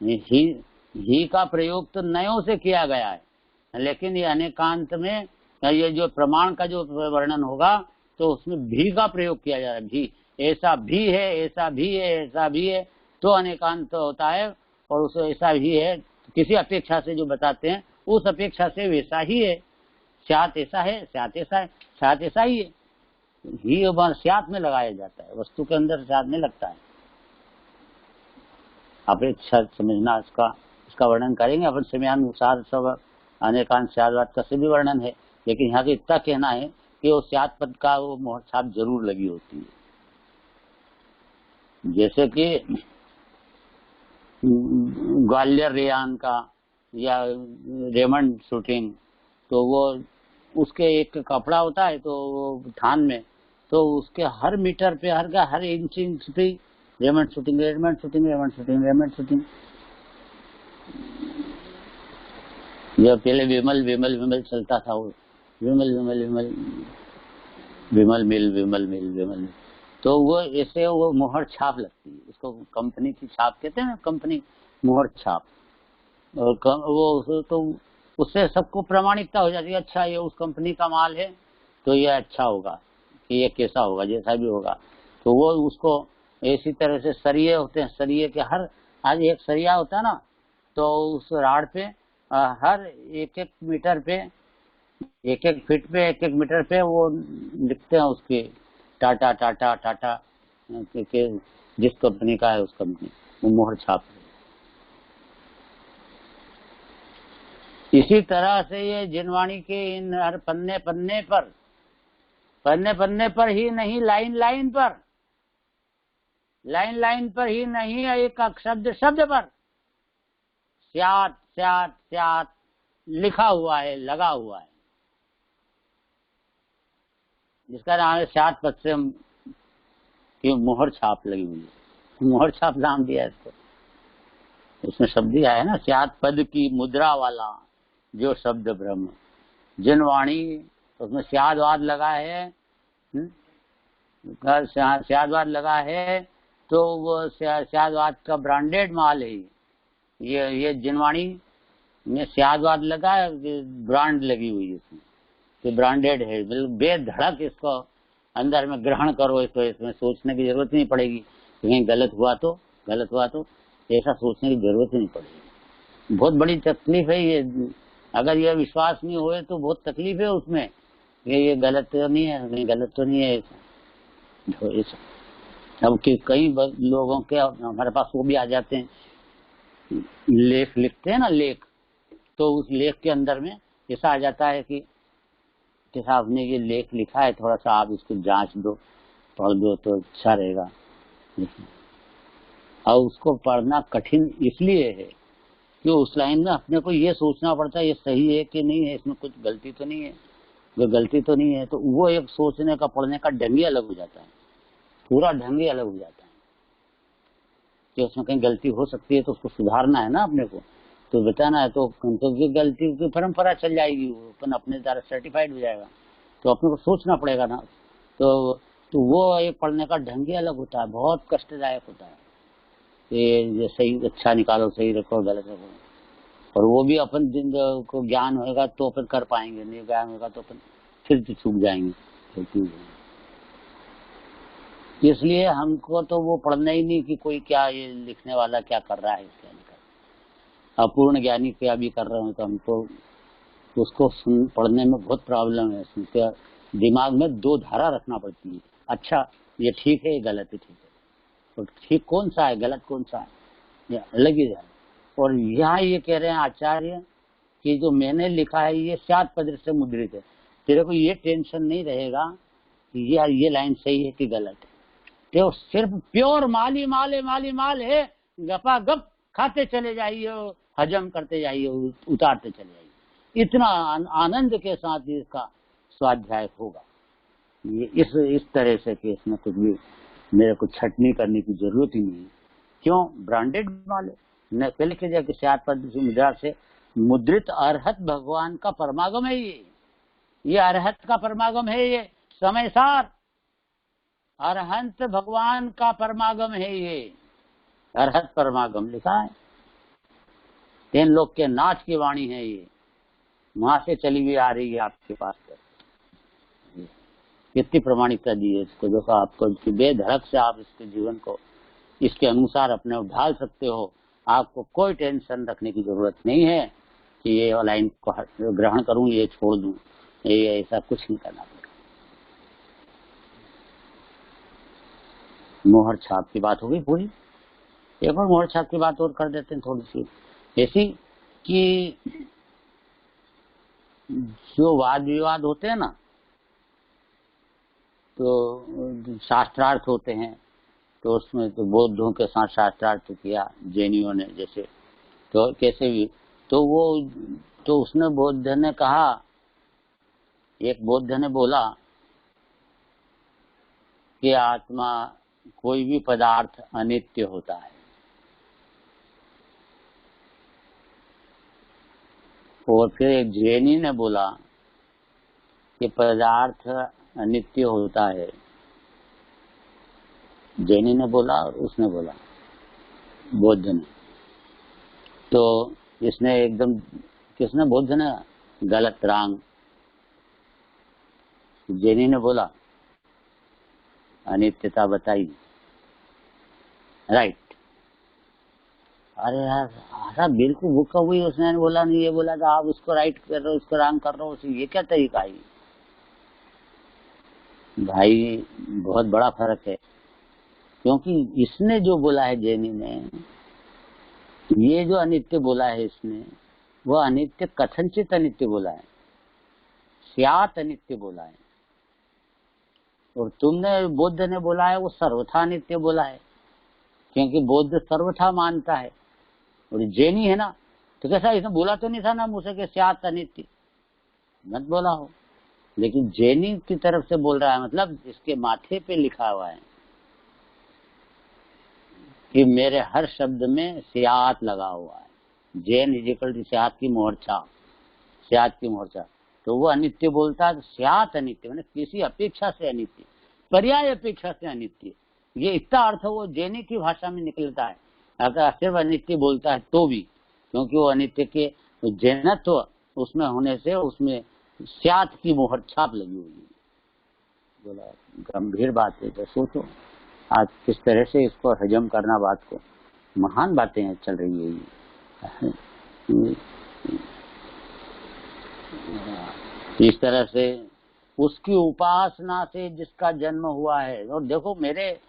ही का प्रयोग तो नयों से किया गया है, लेकिन ये अनेकांत में ये जो प्रमाण का जो वर्णन होगा तो उसमें भी का प्रयोग किया जा रहा है। भी, ऐसा भी है, ऐसा भी है, ऐसा भी है, तो अनेकांत होता है। और उस ऐसा भी है किसी अपेक्षा से जो बताते हैं उस अपेक्षा से वैसा ही है। स्यात् ऐसा है, स्यात् ऐसा है, स्यात् ऐसा ही है। ही स्यात् में लगाया जाता है, वस्तु के अंदर स्यात् में लगता है। अपेक्षा समझना, इसका वर्णन करेंगे अपन समयानुसार। सब अनेकांत स्याद्वाद का सभी वर्णन है, लेकिन यहाँ के इतना कहना है कि वो स्यात् पद का वो मोहर छाप जरूर लगी होती है। जैसे कि ग्वालियर रेयान का या रेमंड शूटिंग, तो वो उसके एक कपड़ा होता है तो वो थान में, तो उसके हर मीटर पे, हर इंच पे Raymond shooting, Raymond shooting, Raymond shooting, Raymond shooting. जब पहले विमल विमल विमल चलता था, वो विमल विमल विमल विमल मिल, विमल मिल, विमल मिल, तो वो ऐसे वो मोहर छाप लगती है। इसको कंपनी की छाप कहते हैं ना, कंपनी मोहर छाप। और वो तो उससे सबको प्रामाणिकता हो जाती है। अच्छा, ये उस कंपनी का माल है तो ये अच्छा होगा, कि ये कैसा होगा, जैसा भी होगा। तो वो उसको इसी तरह से सरिये होते हैं, सरिये के आज एक सरिया होता है ना, तो उस राड पे हर एक मीटर पे, एक फीट पे, एक मीटर पे वो लिखते हैं उसके टाटा टाटा टाटा के जिस कंपनी का है उस कंपनी, वो मोहर छाप। इसी तरह से ये जिनवाणी के इन हर पन्ने पन्ने पर ही नहीं, लाइन लाइन पर ही नहीं, एक शब्द पर स्यात् स्यात् स्यात् लिखा हुआ है, लगा हुआ है, जिसका नाम है स्यात् पद से की मोहर छाप लगी हुई है। मोहर छाप नाम दिया इसको, इसमें शब्द ही आया ना, स्यात् पद की मुद्रा वाला जो शब्द ब्रह्म। जिनवाणी, उसमें स्याद्वाद लगा है, स्याद्वाद लगा है, तो वो स्याद्वाद का ब्रांडेड माल है। ये जिनवाणी में स्याद्वाद लगा है, ब्रांड लगी हुई है इसमें, तो ब्रांडेड है, बिल्कुल बेधड़क इसको अंदर में ग्रहण करो। इसको इसमें सोचने की जरूरत नहीं पड़ेगी, कहीं गलत हुआ तो ऐसा सोचने की जरूरत ही नहीं पड़ेगी। बहुत बड़ी तकलीफ है ये, अगर ये विश्वास नहीं होए तो बहुत तकलीफ है उसमें, ये गलत तो नहीं है, नहीं गलत तो नहीं है। अब कई लोगों के हमारे पास वो भी आ जाते हैं, लेख लिखते हैं ना, लेख, तो उस लेख के अंदर में ऐसा आ जाता है कि साहब ने ये लेख लिखा है, थोड़ा सा आप इसको जांच दो, पढ़ दो तो अच्छा रहेगा। और उसको पढ़ना कठिन इसलिए है कि उस लाइन में अपने को ये सोचना पड़ता है ये सही है कि नहीं है, इसमें कुछ गलती तो नहीं है, वो गलती तो नहीं है। तो वो एक सोचने का, पढ़ने का ढंग ही अलग हो जाता है, पूरा ढंग ही अलग हो जाता है कि उसमें कहीं गलती हो सकती है तो उसको सुधारना है ना अपने को, तो बताना है। तो गलती की परंपरा चल जाएगी, वो अपन अपने द्वारा सर्टिफाइड हो जाएगा, तो अपने को सोचना पड़ेगा ना। तो वो एक पढ़ने का ढंग ही अलग होता है, बहुत कष्टदायक होता है। ये सही अच्छा निकालो, सही रखो, गलत रखो। और वो भी अपन जिन को ज्ञान होगा तो अपन कर पाएंगे, नहीं ज्ञान होगा तो अपन फिर चूक जाएंगे। इसलिए हमको तो वो पढ़ना ही नहीं कि कोई क्या ये लिखने वाला क्या कर रहा है, क्या नहीं कर रहा। अपूर्ण ज्ञानी क्या भी कर रहे हो तो हमको उसको पढ़ने में बहुत प्रॉब्लम है। उसके दिमाग में दो धारा रखना पड़ती है, अच्छा ये ठीक है, ये गलत है, ठीक है, तो ठीक कौन सा है, गलत कौन सा है, ये अलग ही है। और यहाँ ये कह रहे हैं आचार्य कि जो मैंने लिखा है ये स्यात् पद से मुद्रित है, तेरे को ये टेंशन नहीं रहेगा कि ये लाइन सही है कि गलत है, तो सिर्फ प्योर माल है, गपा गप खाते चले जाइए, हजम करते जाइए, उतारते चले जाइए, इतना आनंद के साथ इसका स्वाध्याय होगा। ये इस तरह से कि इसमें कुछ भी मेरे को छटनी करने की जरूरत ही नहीं है। क्यों? ब्रांडेड माल है। न पहले के जाके स्यात् पद मुद्रा से मुद्रित अरहत भगवान का परमागम है। ये अरहत का परमागम है, ये समय सार अरहंत भगवान का परमागम है, ये अरहत परमागम लिखा है। तीन लोग के नाच की वाणी है ये, वहां से चली हुई आ रही है आपके पास तक। कितनी प्रमाणिकता दी है इसको, देखो आपको बेधड़क से आप इसके जीवन को इसके अनुसार अपने ढाल सकते हो। आपको कोई टेंशन रखने की जरूरत नहीं है कि ये वाला इनको ग्रहण करूं, ये छोड़ दूं, ये ऐसा कुछ नहीं करना पड़ेगा। मोहर छाप की बात होगी पूरी। एक और मोहर छाप की बात और कर देते हैं थोड़ी सी, ऐसी कि जो वाद विवाद होते हैं ना, तो शास्त्रार्थ होते हैं, तो उसमें तो बौद्धों के साथ शास्त्रार्थ किया जैनियों ने, जैसे तो कैसे भी, तो वो तो उसने बौद्ध ने कहा, एक बौद्ध ने बोला कि आत्मा कोई भी पदार्थ अनित्य होता है, और फिर एक जैनी ने बोला कि पदार्थ अनित्य होता है। जैनी ने बोला और उसने बोला बौद्ध ने, तो इसने एकदम, किसने, बौद्ध ने गलत, रॉन्ग। जैनी ने बोला अनित्यता बताई, राइट। अरे यार बिल्कुल भूखा हुई, उसने बोला नहीं, ये बोला था आप उसको राइट कर रहे हो, उसको रॉन्ग कर रहे हो, ये क्या तरीका है भाई? बहुत बड़ा फर्क है, क्योंकि इसने जो बोला है जैनी ने, ये जो अनित्य बोला है इसने, वो अनित्य कथनचित अनित्य बोला है, स्यात् अनित्य बोला है। और तुमने, बौद्ध ने बोला है वो सर्वथा अनित्य बोला है, क्योंकि बौद्ध सर्वथा मानता है। और जैनी है ना, तो कैसा, इसने बोला तो नहीं था ना मुझसे कि स्यात् अनित्य, मत बोला हो, लेकिन जैनी की तरफ से बोल रहा है, मतलब इसके माथे पे लिखा हुआ है कि मेरे हर शब्द में स्यात् लगा हुआ है। जैन इजिकल स्यात् की मोहर छाप, स्यात् की मोहर छाप, तो वो अनित्य बोलता है, स्यात् अनित्य मैंने किसी अपेक्षा से अनित्य, पर्याय अपेक्षा से अनित्य, ये इतना अर्थ वो जैनी की भाषा में निकलता है। अगर सिर्फ अनित्य बोलता है तो भी, क्योंकि वो अनित्य के जैनत्व उसमें होने से उसमें स्यात् की मोहर छाप लगी हुई है। बोला गंभीर बात है, तो सोचो आज किस तरह से इसको हजम करना, बात को, महान बातें चल रही है ये। इस तरह से उसकी उपासना से जिसका जन्म हुआ है, और देखो मेरे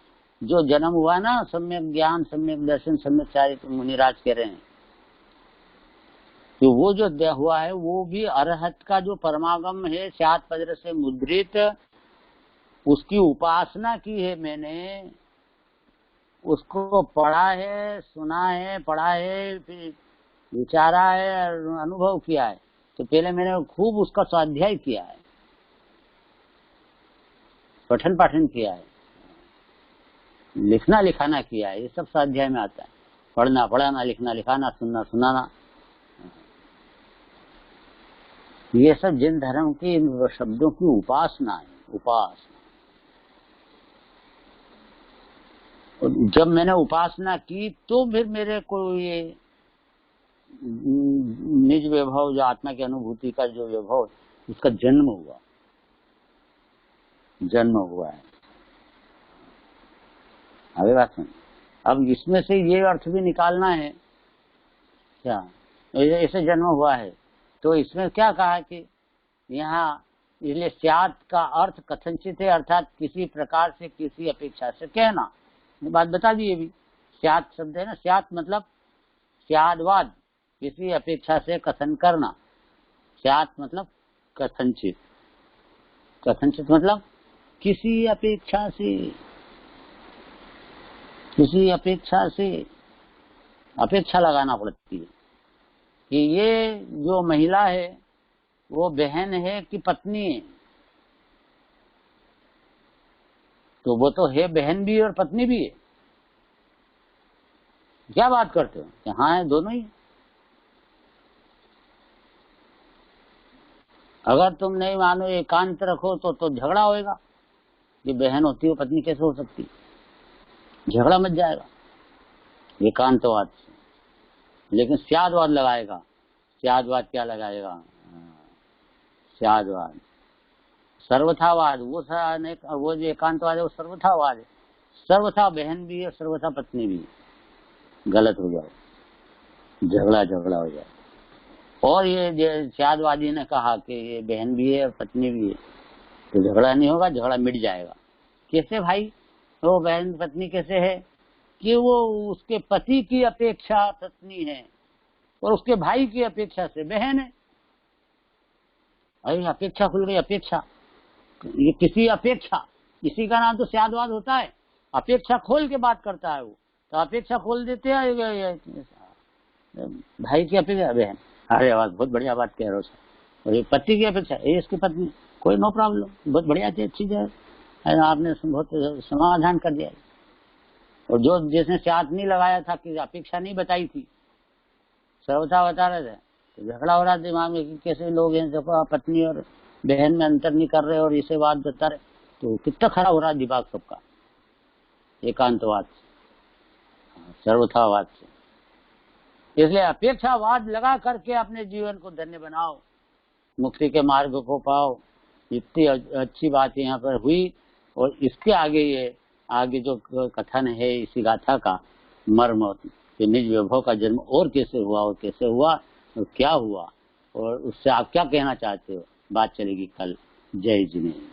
जो जन्म हुआ ना, सम्यक ज्ञान, सम्यक दर्शन, सम्यक चारित्र, मुनिराज कह रहे हैं, तो वो जो हुआ है वो भी अरहत का जो परमागम है, स्यात् पद्र से मुद्रित, उसकी उपासना की है मैंने, उसको पढ़ा है, सुना है, पढ़ा है, फिर विचारा है, अनुभव किया है। तो पहले मैंने खूब उसका स्वाध्याय किया है, पठन पाठन किया है, लिखना लिखाना किया है, ये सब स्वाध्याय में आता है। पढ़ना पढ़ाना, लिखना लिखाना, सुनना सुनाना, ये सब जिन धर्म की शब्दों की उपासना है, उपासना। और जब मैंने उपासना की तो फिर मेरे को ये निज वैभव, जो आत्मा की अनुभूति का जो वैभव, उसका जन्म हुआ, जन्म हुआ है। आगे बात सुन, अब इसमें से ये अर्थ भी निकालना है क्या, ऐसे जन्म हुआ है, तो इसमें क्या कहा कि यहाँ, इसलिए स्यात् का अर्थ कथनचित है, अर्थात किसी प्रकार से, किसी अपेक्षा से कहना, बात बता दी। ये भी स्यात् शब्द है ना, स्यात् मतलब स्याद्वाद, किसी अपेक्षा से कथन करना, स्यात् मतलब कथनचित, कथनचित मतलब किसी अपेक्षा से, किसी अपेक्षा से, अपेक्षा लगाना पड़ती है कि ये जो महिला है वो बहन है कि पत्नी है, तो वो तो है बहन भी और पत्नी भी है। क्या बात करते हो, हाँ है, दोनों ही। अगर तुम नहीं मानो, एकांत रखो तो झगड़ा होएगा, ये बहन होती है पत्नी कैसे हो सकती, झगड़ा मच जाएगा एकांतवाद से। लेकिन स्यादवाद लगाएगा। स्यादवाद क्या लगाएगा? स्यादवाद, सर्वथावाद, वो जो एकांतवाद है वो सर्वथावाद है। सर्वथा बहन भी है, सर्वथा पत्नी भी है। गलत हो जाए, झगड़ा हो जाए। और ये स्यादवादी ने कहा कि ये बहन भी है और पत्नी भी है, तो झगड़ा नहीं होगा, झगड़ा मिट जाएगा। कैसे भाई? वो बहन पत्नी कैसे है कि वो उसके पति की अपेक्षा पत्नी है और उसके भाई की अपेक्षा से बहन है। अरे अपेक्षा खुल गई, अपेक्षा, ये किसी अपेक्षा, इसी का नाम तो स्यादवाद होता है। अपेक्षा खोल के बात करता है वो, तो अपेक्षा खोल देते हैं भाई की अपेक्षा बहन। अरे बात बहुत बढ़िया बात कह रहे हो सर। और ये पति की अपेक्षा ये इसकी पत्नी, कोई नो प्रॉब्लम, बहुत बढ़िया चीज है, आपने बहुत समाधान कर दिया। और जो जिसने स्याद नहीं लगाया था कि अपेक्षा नहीं बताई थी, सर्वथा बता रहे थे, तो झगड़ा हो रहा दिमाग में कि कैसे लोग हैं देखो पत्नी और बहन में अंतर नहीं कर रहे और इसे बात बता रहे, तो कितना खराब हो रहा दिमाग सबका एकांतवाद से, सर्वथावाद से। इसलिए अपेक्षावाद लगा करके अपने जीवन को धन्य बनाओ, मुक्ति के मार्ग को पाओ। इतनी अच्छी बात यहाँ पर हुई। और इसके आगे जो कथन है इसी गाथा का मर्म, कि निज वैभव का जन्म और कैसे हुआ और कैसे हुआ और क्या हुआ और उससे आप क्या कहना चाहते हो, बात चलेगी कल। जय जिनेन्द्र।